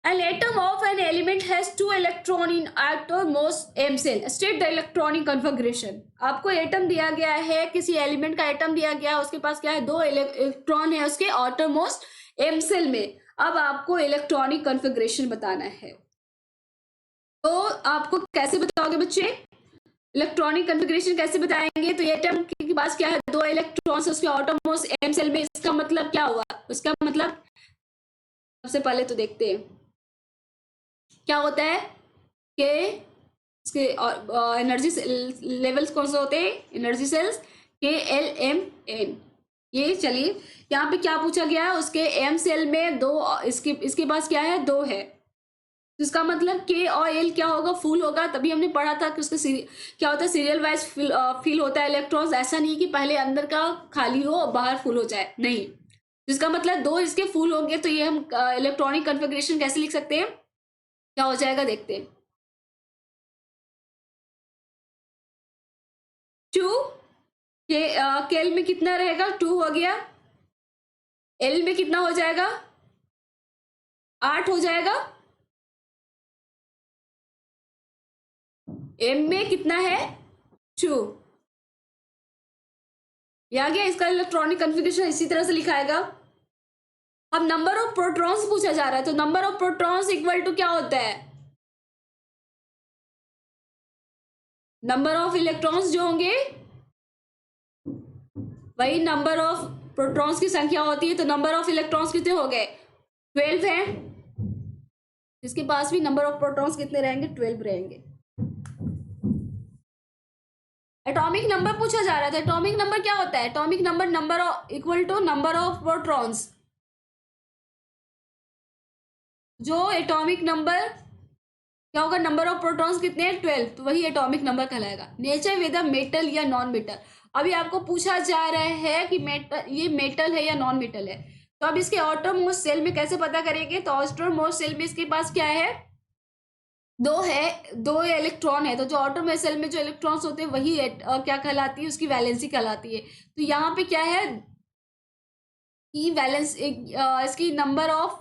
An atom of an element has 2 electron in outermost m cell. State the electronic configuration. आपको एटम दिया गया है, किसी एलिमेंट का एटम दिया गया है, उसके पास क्या है, 2 इलेक्ट्रॉन है उसके outermost m cell में। अब आपको इलेक्ट्रॉनिक कॉन्फ़िगरेशन बताना है। तो आपको कैसे बताओगे बच्चे, इलेक्ट्रॉनिक कॉन्फ़िगरेशन कैसे बताएंगे? तो एटम के पास क्या है, 2 इलेक्ट्रॉन्स उसके outermost m cell में। इसका मतलब क्या हुआ, उसका मतलब सबसे पहले तो देखते हैं क्या होता है कि इसके एनर्जी लेवल्स कौन से होते हैं, एनर्जी सेल्स KLMN। ये चलिए यहाँ पे क्या पूछा गया है, उसके एम सेल में 2, इसके पास क्या है, 2 है। इसका मतलब K और L क्या होगा, फुल होगा। तभी हमने पढ़ा था कि उसके क्या होता है, सीरियल वाइज फिल होता है इलेक्ट्रॉन्स। ऐसा नहीं कि पहले अंदर का खाली हो बाहर फुल हो जाए, नहीं। जिसका मतलब 2 इसके फुल होंगे। तो ये हम इलेक्ट्रॉनिक कॉन्फ़िगरेशन कैसे लिख सकते हैं, क्या हो जाएगा देखते हैं। 2 के एल में कितना रहेगा, 2 हो गया। एल में कितना हो जाएगा, 8 हो जाएगा। एम में कितना है, 2। ये आ गया। इसका इलेक्ट्रॉनिक कॉन्फ़िगरेशन इसी तरह से लिखाएगा। अब नंबर ऑफ प्रोटॉन्स पूछा जा रहा है, तो number of protons equal to क्या होता है, नंबर ऑफ इलेक्ट्रॉन्स जो होंगे वही नंबर ऑफ प्रोटॉन्स की संख्या होती है। तो नंबर ऑफ इलेक्ट्रॉन्स कितने हो गए, 12 है। इसके पास भी नंबर ऑफ प्रोटॉन्स कितने रहेंगे, 12 रहेंगे। एटॉमिक नंबर पूछा जा रहा था। एटॉमिक नंबर क्या होता है, atomic number number equal to number of protons. जो एटॉमिक नंबर क्या होगा, नंबर ऑफ प्रोटॉन्स कितने हैं, 12, तो वही एटॉमिक नंबर कहलाएगा। नेचर वेदर मेटल या नॉन मेटल। अभी आपको पूछा जा रहा है कि मेटल, ये मेटल है या नॉन मेटल है। तो अब इसके आउटरमोस्ट सेल में कैसे पता करेंगे, तो आउटरमोस्ट सेल में इसके पास क्या है, 2 है, 2 इलेक्ट्रॉन है। तो जो आउटरमोस्ट सेल में जो इलेक्ट्रॉन्स होते हैं वही क्या कहलाती है, उसकी वैलेंसी कहलाती है। तो यहाँ पे क्या है कि वैलेंस इसकी नंबर ऑफ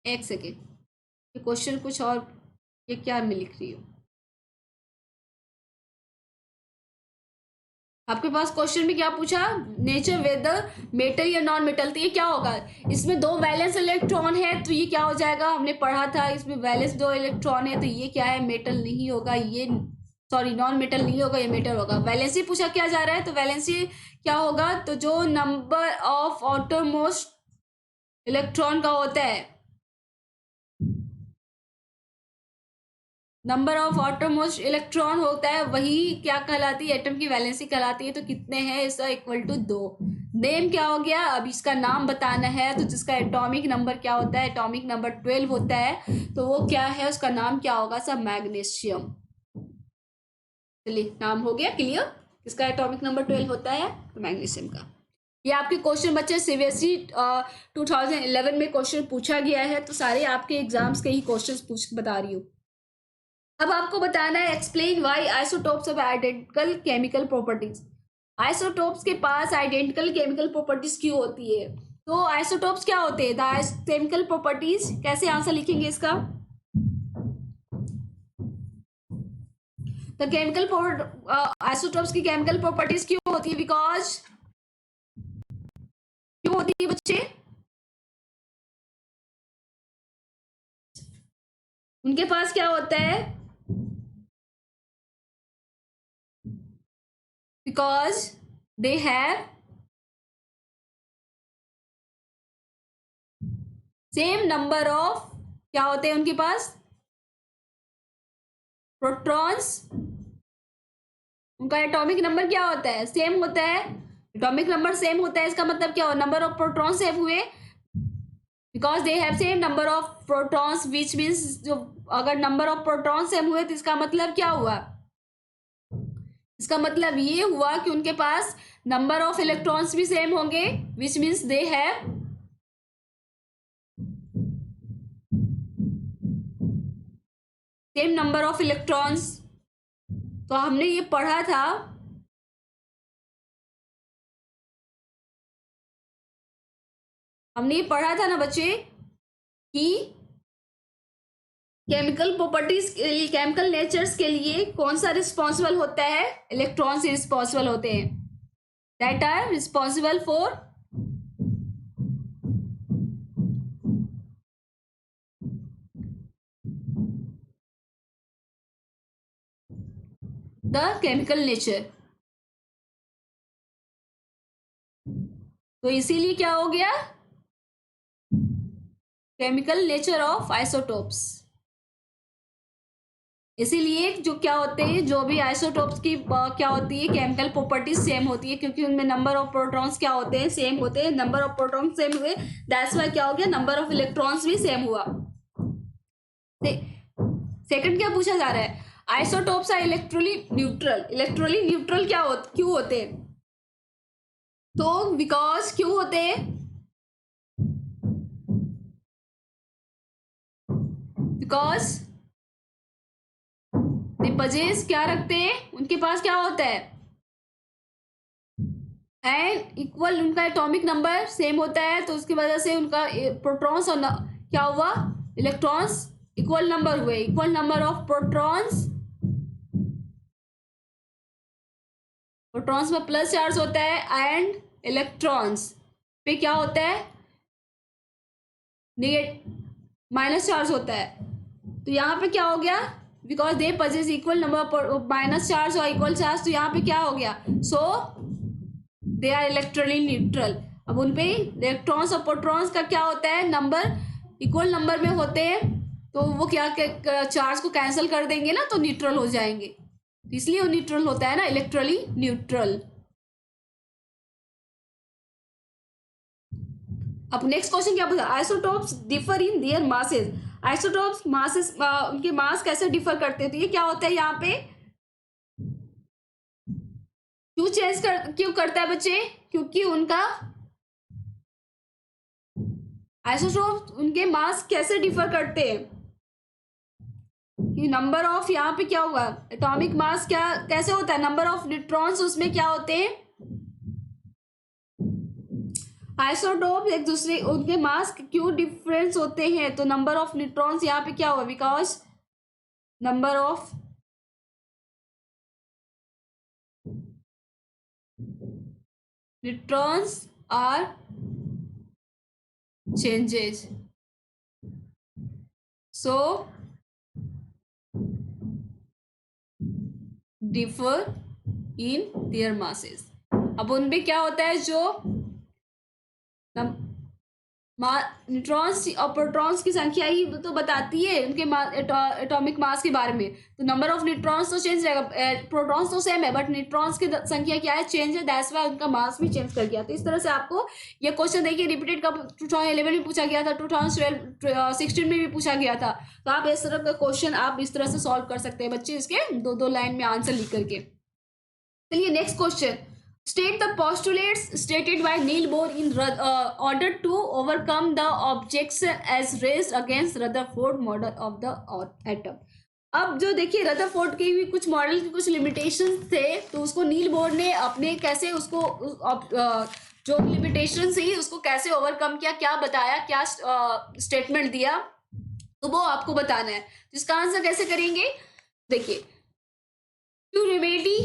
एक सेकेंड, ये क्वेश्चन कुछ और, ये क्या मैं लिख रही हूँ, आपके पास क्वेश्चन में क्या पूछा, नेचर वेदर मेटल या नॉन मेटल। तो ये क्या होगा, इसमें 2 वैलेंस इलेक्ट्रॉन है, तो ये क्या हो जाएगा, हमने पढ़ा था इसमें वैलेंस 2 इलेक्ट्रॉन है। तो ये क्या है, मेटल नहीं होगा, ये सॉरी नॉन मेटल नहीं होगा, ये मेटल होगा। वैलेंसी पूछा क्या जा रहा है, तो वैलेंसी क्या होगा, तो जो नंबर ऑफ आउटरमोस्ट इलेक्ट्रॉन का होता है, नंबर ऑफ आउटरमोस्ट इलेक्ट्रॉन होता है, वही क्या कहलाती है, एटम की वैलेंसी कहलाती है। तो कितने हैं, इसका इक्वल टू 2। नेम क्या हो गया, अब इसका नाम बताना है। तो जिसका एटॉमिक नंबर क्या होता है, एटॉमिक नंबर 12 होता है, तो वो क्या है, उसका नाम क्या होगा, सब मैग्नीशियम। चलिए नाम हो गया क्लियर, इसका एटॉमिक नंबर 12 होता है तो मैग्नीशियम का। ये आपके क्वेश्चन बच्चे सीबीएसई 2011 में क्वेश्चन पूछा गया है। तो सारे आपके एग्जाम्स के ही क्वेश्चन पूछ बता रही हूँ। अब आपको बताना है explain why isotopes of identical chemical properties. Isotopes के पास आइडेंटिकल केमिकल प्रॉपर्टीज क्यों होती है, तो आइसोटोप्स क्या होते हैं, द केमिकल प्रॉपर्टीज। कैसे आंसर लिखेंगे इसका, द केमिकल आइसोटोप्स की केमिकल प्रॉपर्टीज क्यों होती है, बिकॉज क्यों होती है बच्चे, उनके पास क्या होता है, because they have same number of क्या होते हैं उनके पास, प्रोटॉन्स। उनका एटॉमिक नंबर क्या होता है, सेम होता है। एटॉमिक नंबर सेम होता है, इसका मतलब क्या हो, नंबर ऑफ प्रोटॉन्स सेम हुए, because they have same number of protons, which means जो अगर नंबर ऑफ प्रोटॉन्स सेम हुए तो इसका मतलब क्या हुआ, इसका मतलब ये हुआ कि उनके पास नंबर ऑफ इलेक्ट्रॉन्स भी सेम होंगे, which means they have same number of electrons. तो हमने ये पढ़ा था, ना बच्चे कि केमिकल प्रॉपर्टीज के लिए, केमिकल नेचर्स के लिए कौन सा रिस्पॉन्सिबल होता है? इलेक्ट्रॉन से रिस्पॉन्सिबल होते हैं, that are responsible for the chemical nature. तो इसीलिए क्या हो गया, केमिकल नेचर ऑफ आइसोटोप्स। इसीलिए जो क्या होते हैं, जो भी आइसोटोप्स की क्या होती है, केमिकल प्रॉपर्टीज सेम होती है, क्योंकि उनमें नंबर ऑफ प्रोटॉन्स क्या होते हैं, सेम होते हैं। नंबर ऑफ प्रोटॉन्स सेम हुए, दैट्स वाई क्या हो गया, नंबर ऑफ इलेक्ट्रॉन्स भी सेम हुआ। सेकंड क्या पूछा जा रहा है, आइसोटोप्स आर इलेक्ट्रॉली न्यूट्रल। इलेक्ट्रॉली न्यूट्रल क्यों होते हैं? तो बिकॉज क्यों होते हैं? बिकॉज दे पजेस क्या रखते हैं, उनके पास क्या होता है, एंड इक्वल, उनका एटॉमिक नंबर सेम होता है, तो उसकी वजह से उनका प्रोटॉन्स और क्या हुआ, इलेक्ट्रॉन्स इक्वल नंबर हुए। Equal number of protons, protons में प्लस चार्ज होता है, एंड इलेक्ट्रॉन्स पे क्या होता है, माइनस चार्ज होता है। तो यहाँ पे क्या हो गया, because they possess equal number minus charge और इक्वल चार्ज, तो यहाँ पे क्या हो गया, सो दे आर इलेक्ट्रॉली न्यूट्रल। अब उनपे इलेक्ट्रॉन्स और प्रोटॉन्स का क्या होता है, नंबर इक्वल नंबर में होते हैं, तो वो क्या चार्ज को कैंसिल कर देंगे ना, तो न्यूट्रल हो जाएंगे, इसलिए वो न्यूट्रल होता है ना, इलेक्ट्रॉली न्यूट्रल। अब नेक्स्ट क्वेश्चन क्या पूछा, isotopes differ in their masses. Isotopes masses, उनके मास कैसे डिफर करते हैं? तो ये क्या होता है यहाँ पे, क्यों करता है बच्चे, क्योंकि उनका आइसोटोप्स, उनके मास कैसे डिफर करते हैं, कि नंबर ऑफ, यहाँ पे क्या होगा, एटॉमिक मास क्या कैसे होता है, नंबर ऑफ न्यूट्रॉन्स उसमें क्या होते हैं, आइसोटोप एक दूसरे, उनके मास क्यों डिफरेंस होते हैं, तो नंबर ऑफ न्यूट्रॉन्स यहाँ पे क्या हुआ, because number of neutrons are changes, so differ in their masses. अब उनमें क्या होता है, जो न्यूट्रॉन्स और प्रोटॉन्स की संख्या ही तो बताती है उनके एटॉमिक मास के बारे में। तो नंबर ऑफ न्यूट्रॉन्स तो चेंज रहेगा, प्रोटॉन्स तो सेम है, बट न्यूट्रॉन्स की संख्या क्या है, चेंज है, दैट्स वाई उनका मास भी चेंज कर गया। तो इस तरह से आपको ये क्वेश्चन देखिए, रिपीटेड कब 2011 में पूछा गया था, 2016 में भी पूछा गया था। तो आप इस तरह का क्वेश्चन आप इस तरह से सॉल्व कर सकते हैं बच्चे, इसके दो दो लाइन में आंसर लिख करके। चलिए next question, state the postulates stated by Niels Bohr in order to overcome the objection as raised against Rutherford model of the atom। अब जो देखिए रदरफोर्ड के भी कुछ मॉडल के कुछ लिमिटेशन थे, तो उसको नील बोर ने अपने कैसे उसको जो लिमिटेशन थी उसको कैसे ओवरकम किया, क्या बताया, क्या स्टेटमेंट दिया, तो वो आपको बताना है। इसका आंसर कैसे करेंगे, देखिए, टू रेमेडी,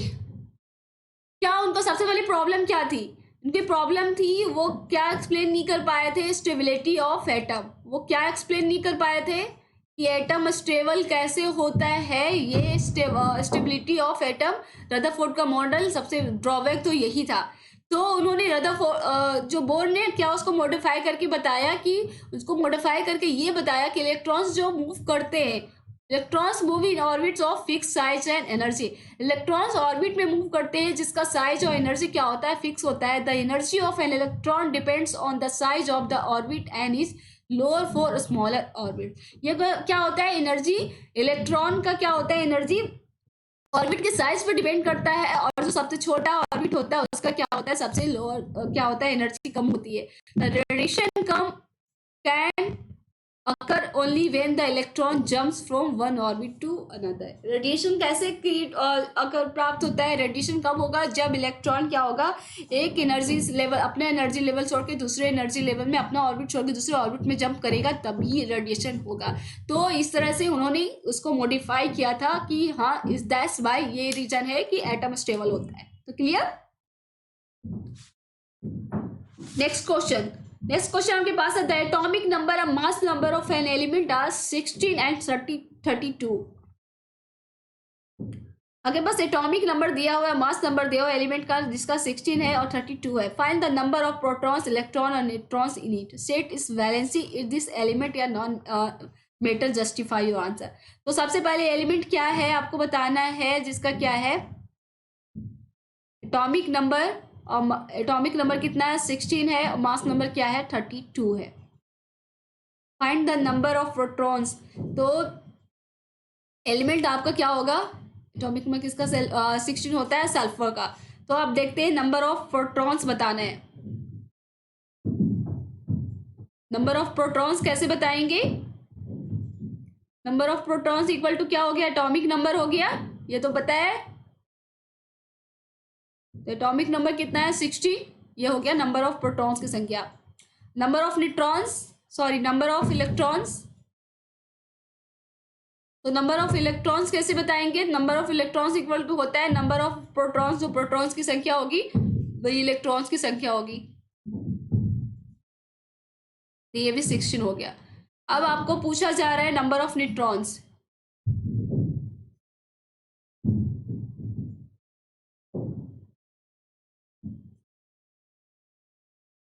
क्या उनका सबसे पहले प्रॉब्लम क्या थी, उनकी प्रॉब्लम थी वो क्या एक्सप्लेन नहीं कर पाए थे, स्टेबिलिटी ऑफ एटम। वो क्या एक्सप्लेन नहीं कर पाए थे कि एटम स्टेबल कैसे होता है, ये स्टेबिलिटी ऑफ एटम। रदरफोर्ड का मॉडल सबसे ड्रॉबैक तो यही था। तो उन्होंने रदरफोर्ड जो बोर ने क्या उसको मॉडिफाई करके बताया, कि उसको मॉडिफाई करके ये बताया कि इलेक्ट्रॉन्स जो मूव करते हैं, electrons move in orbits of fix size and energy. Electrons orbit में मूव करते हैं जिसका साइज और एनर्जी क्या होता है, फिक्स होता है। The energy of an electron depends on the size of the orbit and is lower for smaller orbit. ये क्या होता है, एनर्जी इलेक्ट्रॉन का क्या होता है, एनर्जी ऑर्बिट के साइज पर डिपेंड करता है, और जो सबसे छोटा ऑर्बिट होता है उसका क्या होता है, सबसे लोअर क्या होता है, एनर्जी कम होती है। Radiation come can occur only when the electron jumps from one orbit to another. Radiation कैसे क्रिएट अगर प्राप्त होता है? रेडिएशन कब होगा? जब इलेक्ट्रॉन क्या होगा, एक एनर्जी लेवल, अपना एनर्जी लेवल छोड़ के दूसरे एनर्जी लेवल में, अपना ऑर्बिट छोड़ के दूसरे ऑर्बिट में जंप करेगा, तभी रेडिएशन होगा। तो इस तरह से उन्होंने उसको मॉडिफाई किया था कि हाँ, इस दैट्स वाई, ये रीजन है कि एटम स्टेबल होता है। तो क्लियर? नेक्स्ट क्वेश्चन आपके पास आता है, एटॉमिक नंबर और mass number of an element are 16 and 32। अगर बस एटॉमिक नंबर दिया हुआ है, मास नंबर दिया हुआ है एलिमेंट का, जिसका 16 है और 32 है। Find the number of protons, electron और न्यूट्रॉन्स इन इट। स्टेट इस वैलेंसी इफ दिस एलिमेंट या non metal justify your answer. तो सबसे पहले एलिमेंट क्या है आपको बताना है, जिसका क्या है एटॉमिक नंबर, और एटॉमिक नंबर कितना है 16 है, और मास नंबर क्या है 32 है। Find the number of protons, तो एलिमेंट आपका क्या होगा, एटॉमिक नंबर किसका 16 होता है, सल्फर का। तो आप देखते हैं नंबर ऑफ प्रोटॉन्स बताना है। नंबर ऑफ प्रोटॉन्स कैसे बताएंगे? Number of protons equal to क्या हो गया, एटॉमिक नंबर हो गया, ये तो पता है। तो एटॉमिक नंबर कितना है 60, ये हो गया नंबर ऑफ प्रोटॉन्स की संख्या। Number of neutrons, sorry number of electrons, तो नंबर ऑफ इलेक्ट्रॉन्स कैसे बताएंगे? Number of electrons equal to होता है नंबर ऑफ प्रोटॉन्स, जो प्रोटॉन्स की संख्या होगी वही इलेक्ट्रॉन्स की संख्या होगी। तो ये भी 16 हो गया। अब आपको पूछा जा रहा है नंबर ऑफ न्यूट्रॉन्स।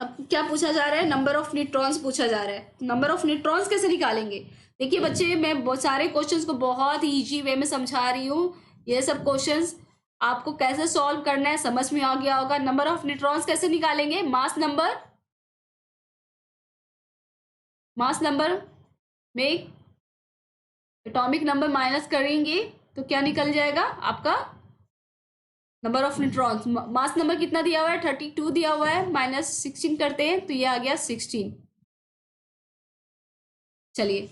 अब क्या पूछा जा रहा है? नंबर ऑफ न्यूट्रॉन्स पूछा जा रहा है। नंबर ऑफ न्यूट्रॉन्स कैसे निकालेंगे? देखिए बच्चे, मैं बहुत सारे क्वेश्चंस को बहुत ही इजी वे में समझा रही हूँ। ये सब क्वेश्चंस आपको कैसे सॉल्व करना है समझ में आ गया होगा। नंबर ऑफ न्यूट्रॉन्स कैसे निकालेंगे? मास नंबर में एटॉमिक नंबर माइनस करेंगे तो क्या निकल जाएगा आपका number of neutrons. Mass number कितना दिया हुआ है 32 दिया हुआ है, माइनस 16 करते हैं तो ये आ गया 16। चलिए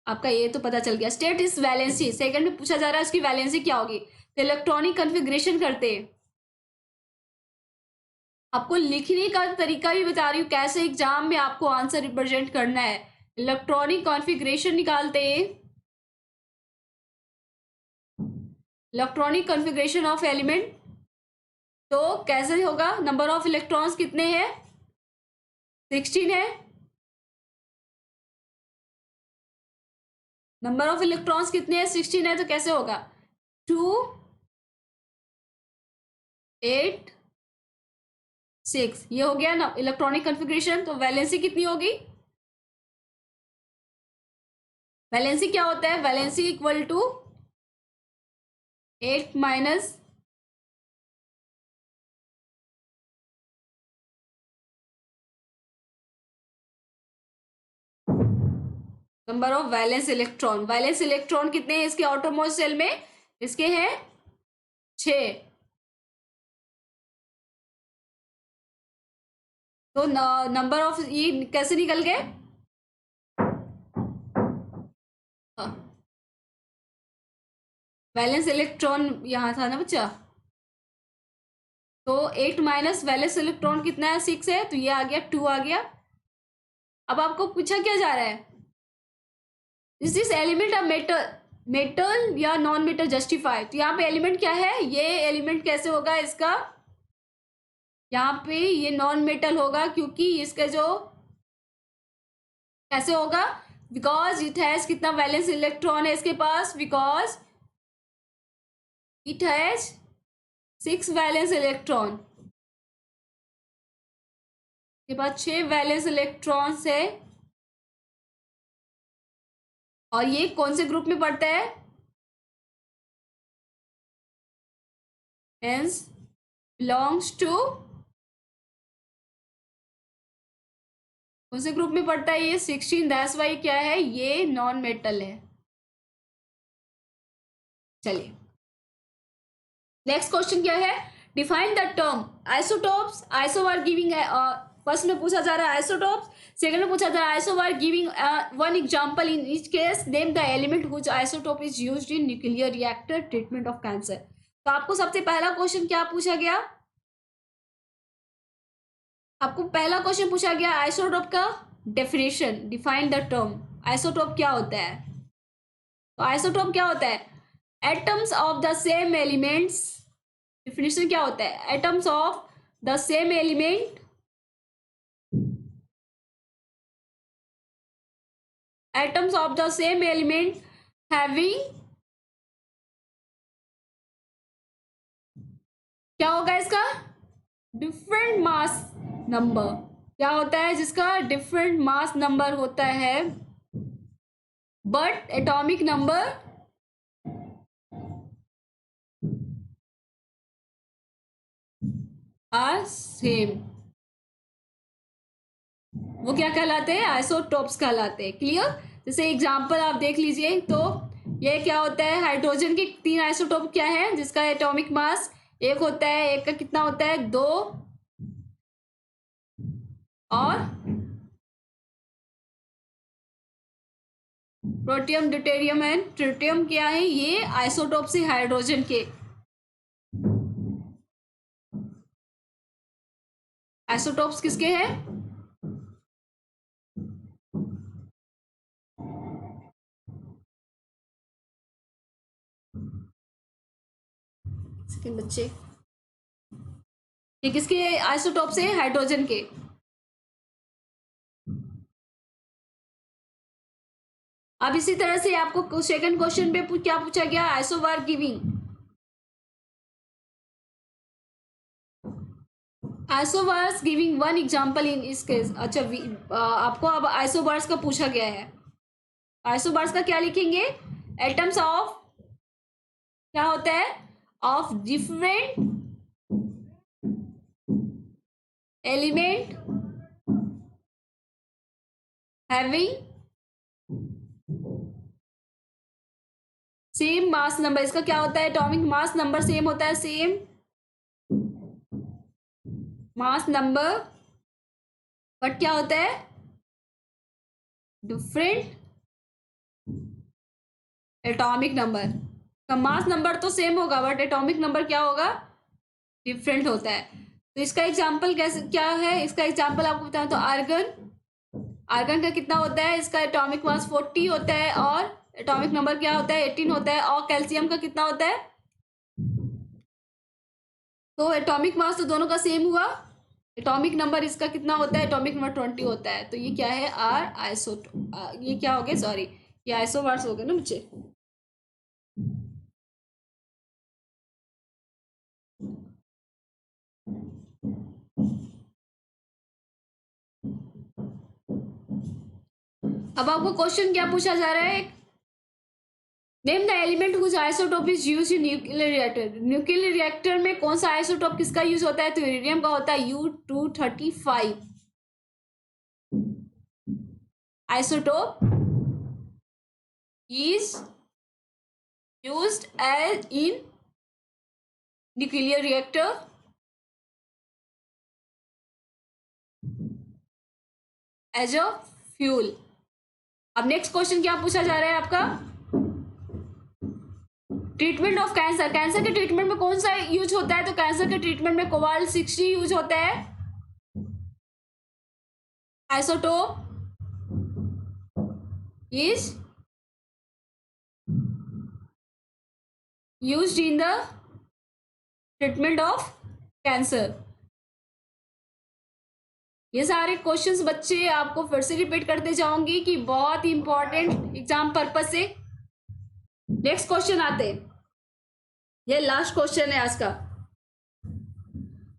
आपका ये तो पता चल गया। स्टेट इस वैलेंसी, सेकंड में पूछा जा रहा है इसकी वैलेंसी क्या होगी। तो इलेक्ट्रॉनिक कन्फिग्रेशन करते हैं, आपको लिखने का तरीका भी बता रही हूँ कैसे एग्जाम में आपको आंसर रिप्रेजेंट करना है। इलेक्ट्रॉनिक कॉन्फ़िगरेशन निकालते हैं, इलेक्ट्रॉनिक कॉन्फ़िगरेशन ऑफ एलिमेंट। तो कैसे होगा? नंबर ऑफ इलेक्ट्रॉन्स कितने हैं 16 है, नंबर ऑफ इलेक्ट्रॉन्स कितने हैं 16 है, तो कैसे होगा 2 8 6, ये हो गया ना इलेक्ट्रॉनिक कॉन्फ़िगरेशन। तो वैलेंसी कितनी होगी? वैलेंसी क्या होता है? Valency equal to 8 minus number of valence electron. Valence electron कितने हैं इसके आउटरमोस्ट शेल में? इसके हैं 6। तो नंबर ऑफ ये कैसे निकल गए? वैलेंस इलेक्ट्रॉन यहाँ था ना बच्चा, तो 8 माइनस वैलेंस इलेक्ट्रॉन कितना है 6 है, तो ये आ गया 2 आ गया। अब आपको पूछा क्या जा रहा है, is this element a metal, metal या नॉन मेटल जस्टिफाई। तो यहाँ पे एलिमेंट क्या है, ये एलिमेंट कैसे होगा इसका, यहाँ पे ये नॉन मेटल होगा क्योंकि इसका जो कैसे होगा, बिकॉज इट हैज कितना वैलेंस इलेक्ट्रॉन है इसके पास, because it has 6 valence electron, के पास 6 वैलेंस इलेक्ट्रॉन्स है। और ये कौन से ग्रुप में पड़ता है, हेंस बिलोंग्स टू, कौन से ग्रुप में पड़ता है ये 16, दैट्स वाई क्या है ये नॉन मेटल है। चलिए नेक्स्ट क्वेश्चन क्या है, define the term isotopes. Iso are giving first में पूछा जा रहा है आइसोटॉप्स, सेकंड में पूछा जा रहा है isobar, giving one example in each case, name the element which isotope is used in nuclear reactor treatment of cancer. तो आपको सबसे पहला क्वेश्चन क्या पूछा गया, आपको पहला क्वेश्चन पूछा गया आइसोटोप का definition, define the term. Isotope क्या होता है, तो आइसोटोप क्या होता है, atoms of the same elements, definition क्या होता है, atoms of the same element, atoms of the same element having, क्या होगा इसका, डिफरेंट मास नंबर, क्या होता है जिसका डिफरेंट मास नंबर होता है, but atomic number are same, वो क्या कहलाते हैं, आइसोटोप्स कहलाते हैं। क्लियर, जैसे एग्जांपल आप देख लीजिए, तो ये क्या होता है, हाइड्रोजन के 3 आइसोटोप क्या है जिसका एटॉमिक मास एक होता है, एक का कितना होता है 2, और प्रोटियम, ड्यूटेरियम एंड ट्रिटियम क्या है, ये आइसोटोप से हाइड्रोजन के, आइसोटोप्स किसके हैं, सेकंड बच्चे, ये किसके आइसोटोप से, हाइड्रोजन के। अब इसी तरह से आपको सेकंड क्वेश्चन पे क्या पूछा गया, isobar giving, isobars giving one example in इस केस। अच्छा, आपको अब आइसोबार्स का पूछा गया है, आइसोबार्स का क्या लिखेंगे, एटम्स ऑफ, क्या होता है, of different element having same mass number, इसका क्या होता है, एटॉमिक मास नंबर सेम होता है, सेम मास नंबर, बट क्या होता है, डिफरेंट एटॉमिक नंबर, का मास नंबर तो सेम होगा बट एटॉमिक नंबर क्या होगा, डिफरेंट होता है। तो इसका एग्जांपल कैसे क्या है, इसका एग्जांपल आपको बताऊं तो आर्गन, आर्गन का कितना होता है, इसका एटॉमिक मास 40 होता है और एटॉमिक नंबर क्या होता है, 18 होता है, और कैल्शियम का कितना होता है, तो एटॉमिक मास तो दोनों का सेम हुआ, एटॉमिक नंबर इसका कितना होता है, एटॉमिक नंबर 20 होता है। तो ये क्या है, आर आइसो, ये क्या हो गया, सॉरी ये आइसोबार्स हो गए ना बच्चे। अब आपको क्वेश्चन क्या पूछा जा रहा है, name the element whose isotope is used in nuclear reactor, nuclear reactor में कौन सा आइसोटोप किसका यूज होता है, तो यूरेनियम का होता है U-235 isotope is used as in nuclear reactor as a fuel। अब नेक्स्ट क्वेश्चन क्या पूछा जा रहा है आपका, ट्रीटमेंट ऑफ कैंसर, कैंसर के ट्रीटमेंट में कौन सा यूज होता है, तो कैंसर के ट्रीटमेंट में कोबाल्ट 60 यूज होता है, isotope is used in the treatment of cancer। ये सारे क्वेश्चंस बच्चे आपको फिर से रिपीट करते जाऊंगी कि बहुत ही इंपॉर्टेंट एग्जाम पर्पस से। नेक्स्ट क्वेश्चन आते हैं, ये लास्ट क्वेश्चन है आज का,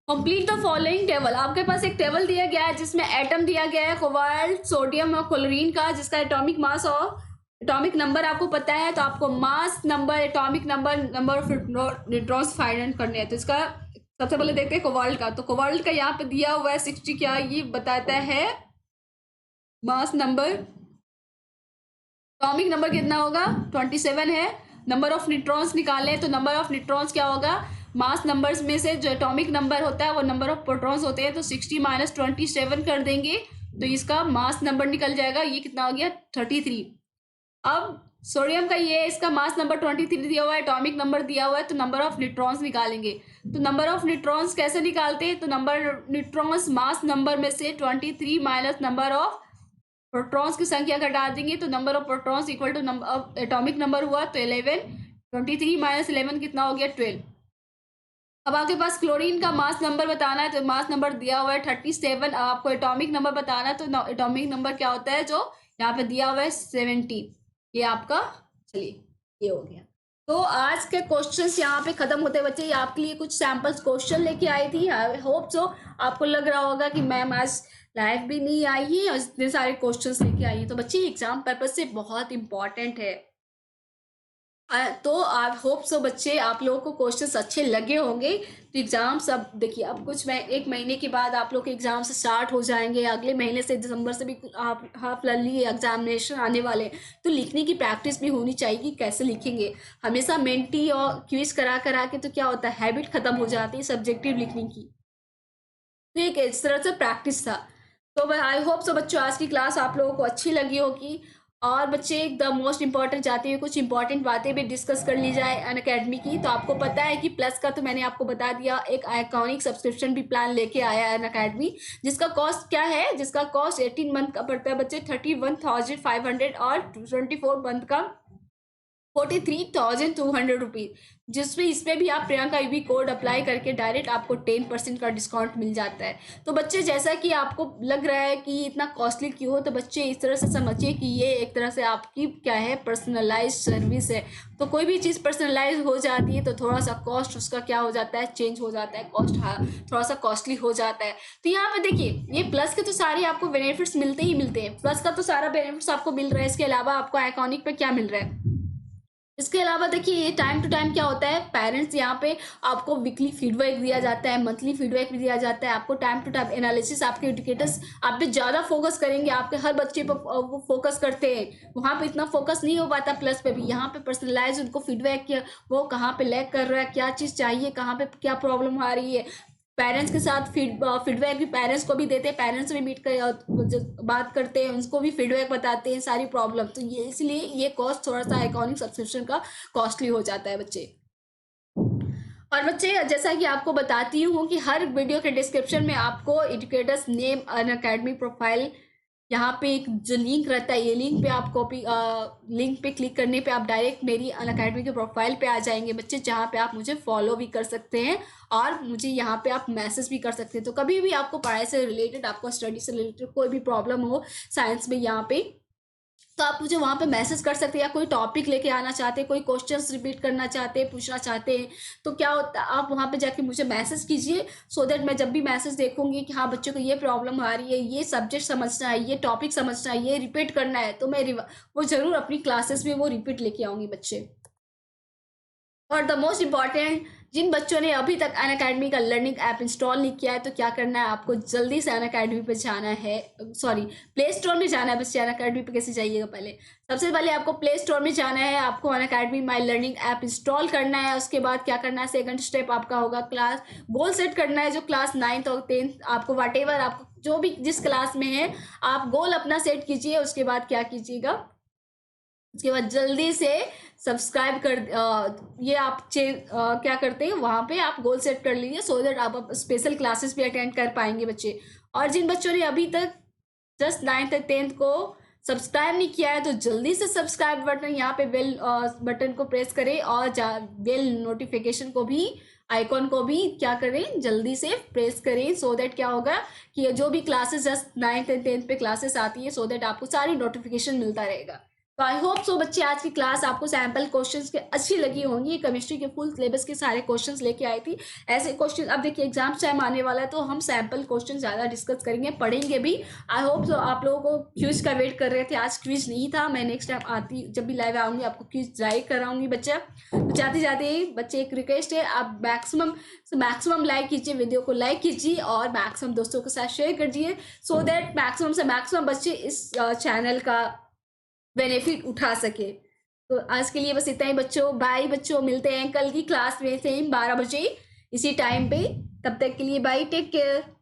कंप्लीट द फॉलोइंग टेबल। आपके पास एक टेबल दिया गया है जिसमें एटम दिया गया है कोबाल्ट, सोडियम और क्लोरीन का, जिसका एटॉमिक मास और एटॉमिक नंबर आपको पता है, तो आपको mass number, atomic number, number of neutrons find करने हैं। तो इसका सबसे पहले देखते हैं कोबाल्ट का, तो कोबाल्ट का यहाँ पे दिया हुआ है 60, क्या ये बताता है मास नंबर, एटॉमिक नंबर कितना होगा 27 है, नंबर ऑफ न्यूट्रॉन्स निकाले तो नंबर ऑफ न्यूट्रॉन्स क्या होगा मास नंबर्स में से जो एटॉमिक नंबर होता है वो नंबर ऑफ प्रोटॉन्स होते हैं, तो 60 माइनस 27 कर देंगे तो इसका मास नंबर निकल जाएगा। ये कितना हो गया 33। अब सोडियम का ये इसका मास नंबर 23 दिया हुआ है, एटॉमिक नंबर दिया हुआ है, तो नंबर ऑफ न्यूट्रॉन्स निकालेंगे। तो नंबर ऑफ न्यूट्रॉन्स कैसे निकालते हैं, तो नंबर न्यूट्रॉन्स मास नंबर में से 23 माइनस नंबर ऑफ प्रोटॉन्स की संख्या घटा देंगे, तो number of protons equal to number of atomic number हुआ तो 11। 23 माइनस 11 कितना हो गया 12। अब आपके पास क्लोरीन का मास नंबर बताना है, तो मास नंबर दिया हुआ है 37। अब आपको एटॉमिक नंबर बताना है, तो एटॉमिक नंबर क्या होता है जो यहाँ पे दिया हुआ है 17। ये आपका, चलिए ये हो गया। तो आज के क्वेश्चंस यहाँ पे खत्म होते बच्चे। ये आपके लिए कुछ सैम्पल्स क्वेश्चन लेके आई थी। आई होप सो आपको लग रहा होगा कि मैम आज लाइव भी नहीं आई है और इतने सारे क्वेश्चंस लेके आई है। तो बच्चे एग्जाम पर्पज से बहुत इंपॉर्टेंट है। तो आई होप सो बच्चे आप लोगों को क्वेश्चंस अच्छे लगे होंगे। तो एग्जाम सब देखिए, अब कुछ एक महीने के बाद आप लोग के एग्जाम से स्टार्ट हो जाएंगे। अगले महीने से दिसंबर से भी आप हाफ ईयरली एग्जामिनेशन आने वाले हैं, तो लिखने की प्रैक्टिस भी होनी चाहिए कि कैसे लिखेंगे। हमेशा मेंटी और क्विज करा करा के तो क्या होता है, हैबिट खत्म हो जाती है सब्जेक्टिव लिखने की। तो एक इस तरह से प्रैक्टिस था। तो आई होप सो बच्चों आज की क्लास आप लोगों को अच्छी लगी होगी। और बच्चे द मोस्ट इंपॉर्टेंट जाते हुए कुछ इंपॉर्टेंट बातें भी डिस्कस कर ली जाए अनअकैडमी की। तो आपको पता है कि प्लस का तो मैंने आपको बता दिया, एक आइकॉनिक सब्सक्रिप्शन भी प्लान लेके आया है अनअकैडमी, जिसका कॉस्ट क्या है, जिसका कॉस्ट 18 मंथ का पड़ता है बच्चे 31,500 और 24 मंथ का 43,200 रुपीज, जिसमें इसमें भी आप प्रियंका यूवी कोड अप्लाई करके डायरेक्ट आपको 10% का डिस्काउंट मिल जाता है। तो बच्चे जैसा कि आपको लग रहा है कि इतना कॉस्टली क्यों हो, तो बच्चे इस तरह से समझिए कि ये एक तरह से आपकी क्या है, पर्सनलाइज सर्विस है। तो कोई भी चीज़ पर्सनलाइज हो जाती है तो थोड़ा सा कॉस्ट उसका क्या हो जाता है, चेंज हो जाता है, कॉस्ट थोड़ा सा कॉस्टली हो जाता है। तो यहाँ पे देखिए, ये प्लस के तो सारे आपको बेनिफिट्स मिलते ही मिलते हैं। प्लस का तो सारा बेनिफिट्स आपको मिल रहा है। इसके अलावा आपको आइकॉनिक पे क्या मिल रहा है, इसके अलावा देखिए ये टाइम टू टाइम क्या होता है, पेरेंट्स यहाँ पे आपको वीकली फीडबैक दिया जाता है, मंथली फीडबैक भी दिया जाता है। आपको टाइम टू टाइम एनालिसिस, आपके एजुकेटर्स आप पे ज़्यादा फोकस करेंगे, आपके हर बच्चे पर वो फोकस करते हैं। वहाँ पे इतना फोकस नहीं हो पाता प्लस पे भी। यहाँ पे पर्सनलाइज उनको फीडबैक किया, वो कहाँ पे लैग कर रहा है, क्या चीज़ चाहिए, कहाँ पे क्या प्रॉब्लम आ रही है। पेरेंट्स के साथ फीडबैक भी पेरेंट्स को भी देते हैं, पेरेंट्स भी मीट कर बात करते हैं, उनको भी फीडबैक बताते हैं सारी प्रॉब्लम। तो ये इसलिए ये कॉस्ट थोड़ा सा आइकॉनिक सब्सक्रिप्शन का कॉस्टली हो जाता है बच्चे। और बच्चे जैसा कि आपको बताती हूँ कि हर वीडियो के डिस्क्रिप्शन में आपको एजुकेटर्स नेम अनअकैडमी प्रोफाइल, यहाँ पे एक जो लिंक रहता है, ये लिंक पे आप लिंक पे क्लिक करने पे आप डायरेक्ट मेरी अनअकैडमी के प्रोफाइल पे आ जाएंगे बच्चे, जहाँ पे आप मुझे फॉलो भी कर सकते हैं और मुझे यहाँ पे आप मैसेज भी कर सकते हैं। तो कभी भी आपको पढ़ाई से रिलेटेड, आपको स्टडी से रिलेटेड कोई भी प्रॉब्लम हो साइंस में यहाँ पे, तो आप मुझे वहाँ पे मैसेज कर सकते हैं। या कोई टॉपिक लेके आना चाहते हैं, कोई क्वेश्चंस रिपीट करना चाहते हैं, पूछना चाहते हैं, तो क्या होता है, आप वहाँ पे जाके मुझे मैसेज कीजिए, सो दैट मैं जब भी मैसेज देखूंगी कि हाँ बच्चों को ये प्रॉब्लम आ रही है, ये सब्जेक्ट समझना है, ये टॉपिक समझना है, ये रिपीट करना है, तो मैं वो जरूर अपनी क्लासेस में वो रिपीट लेके आऊँगी बच्चे। और द मोस्ट इम्पॉर्टेंट, जिन बच्चों ने अभी तक अनअकैडमी का लर्निंग ऐप इंस्टॉल नहीं किया है, तो क्या करना है, आपको जल्दी से अनअकैडमी पे जाना है, सॉरी प्ले स्टोर में जाना है बच्चे। अनअकैडमी पे कैसे जाइएगा, पहले सबसे पहले आपको प्ले स्टोर में जाना है, आपको Unacademy my learning app install करना है। उसके बाद क्या करना है, सेकंड स्टेप आपका होगा क्लास गोल सेट करना है, जो क्लास 9th और 10th आपको वाट एवर आपको जो भी जिस क्लास में है आप गोल अपना सेट कीजिए। उसके बाद क्या कीजिएगा, उसके बाद जल्दी से सब्सक्राइब कर ये आप क्या करते हैं, वहाँ पे आप गोल सेट कर लीजिए, सो दैट आप स्पेशल क्लासेस भी अटेंड कर पाएंगे बच्चे। और जिन बच्चों ने अभी तक जस्ट 9th और 10th को सब्सक्राइब नहीं किया है, तो जल्दी से सब्सक्राइब बटन यहाँ पे बेल बटन को प्रेस करें और बेल नोटिफिकेशन को भी, आइकॉन को भी क्या करें, जल्दी से प्रेस करें, सो दैट क्या होगा कि जो भी क्लासेस जस्ट 9th और 10th पे क्लासेस आती है, सो दैट आपको सारी नोटिफिकेशन मिलता रहेगा। तो आई होप सो बच्चे आज की क्लास आपको सैम्पल क्वेश्चंस के अच्छी लगी होंगी। केमिस्ट्री के फुल सिलेबस के सारे क्वेश्चंस लेके आई थी। ऐसे क्वेश्चन अब देखिए एग्जाम टाइम आने वाला है, तो हम सैम्पल क्वेश्चन ज़्यादा डिस्कस करेंगे, पढ़ेंगे भी। आई होप सो आप लोगों को क्विज का वेट कर रहे थे, आज क्विज नहीं था। मैं नेक्स्ट टाइम आती जब भी लाइव आऊँगी आपको क्विज ड्राइव कराऊंगी बच्चा। तो जाते जाते बच्चे एक रिक्वेस्ट है, आप मैक्सिमम लाइक कीजिए, वीडियो को लाइक कीजिए और मैक्सिमम दोस्तों के साथ शेयर कर दीजिए, सो दैट मैक्सिमम से मैक्सिमम बच्चे इस चैनल का बेनिफिट उठा सके। तो आज के लिए बस इतना ही बच्चों। बाय बच्चों, मिलते हैं कल की क्लास में सेम 12 बजे इसी टाइम पे। तब तक के लिए बाय, टेक केयर।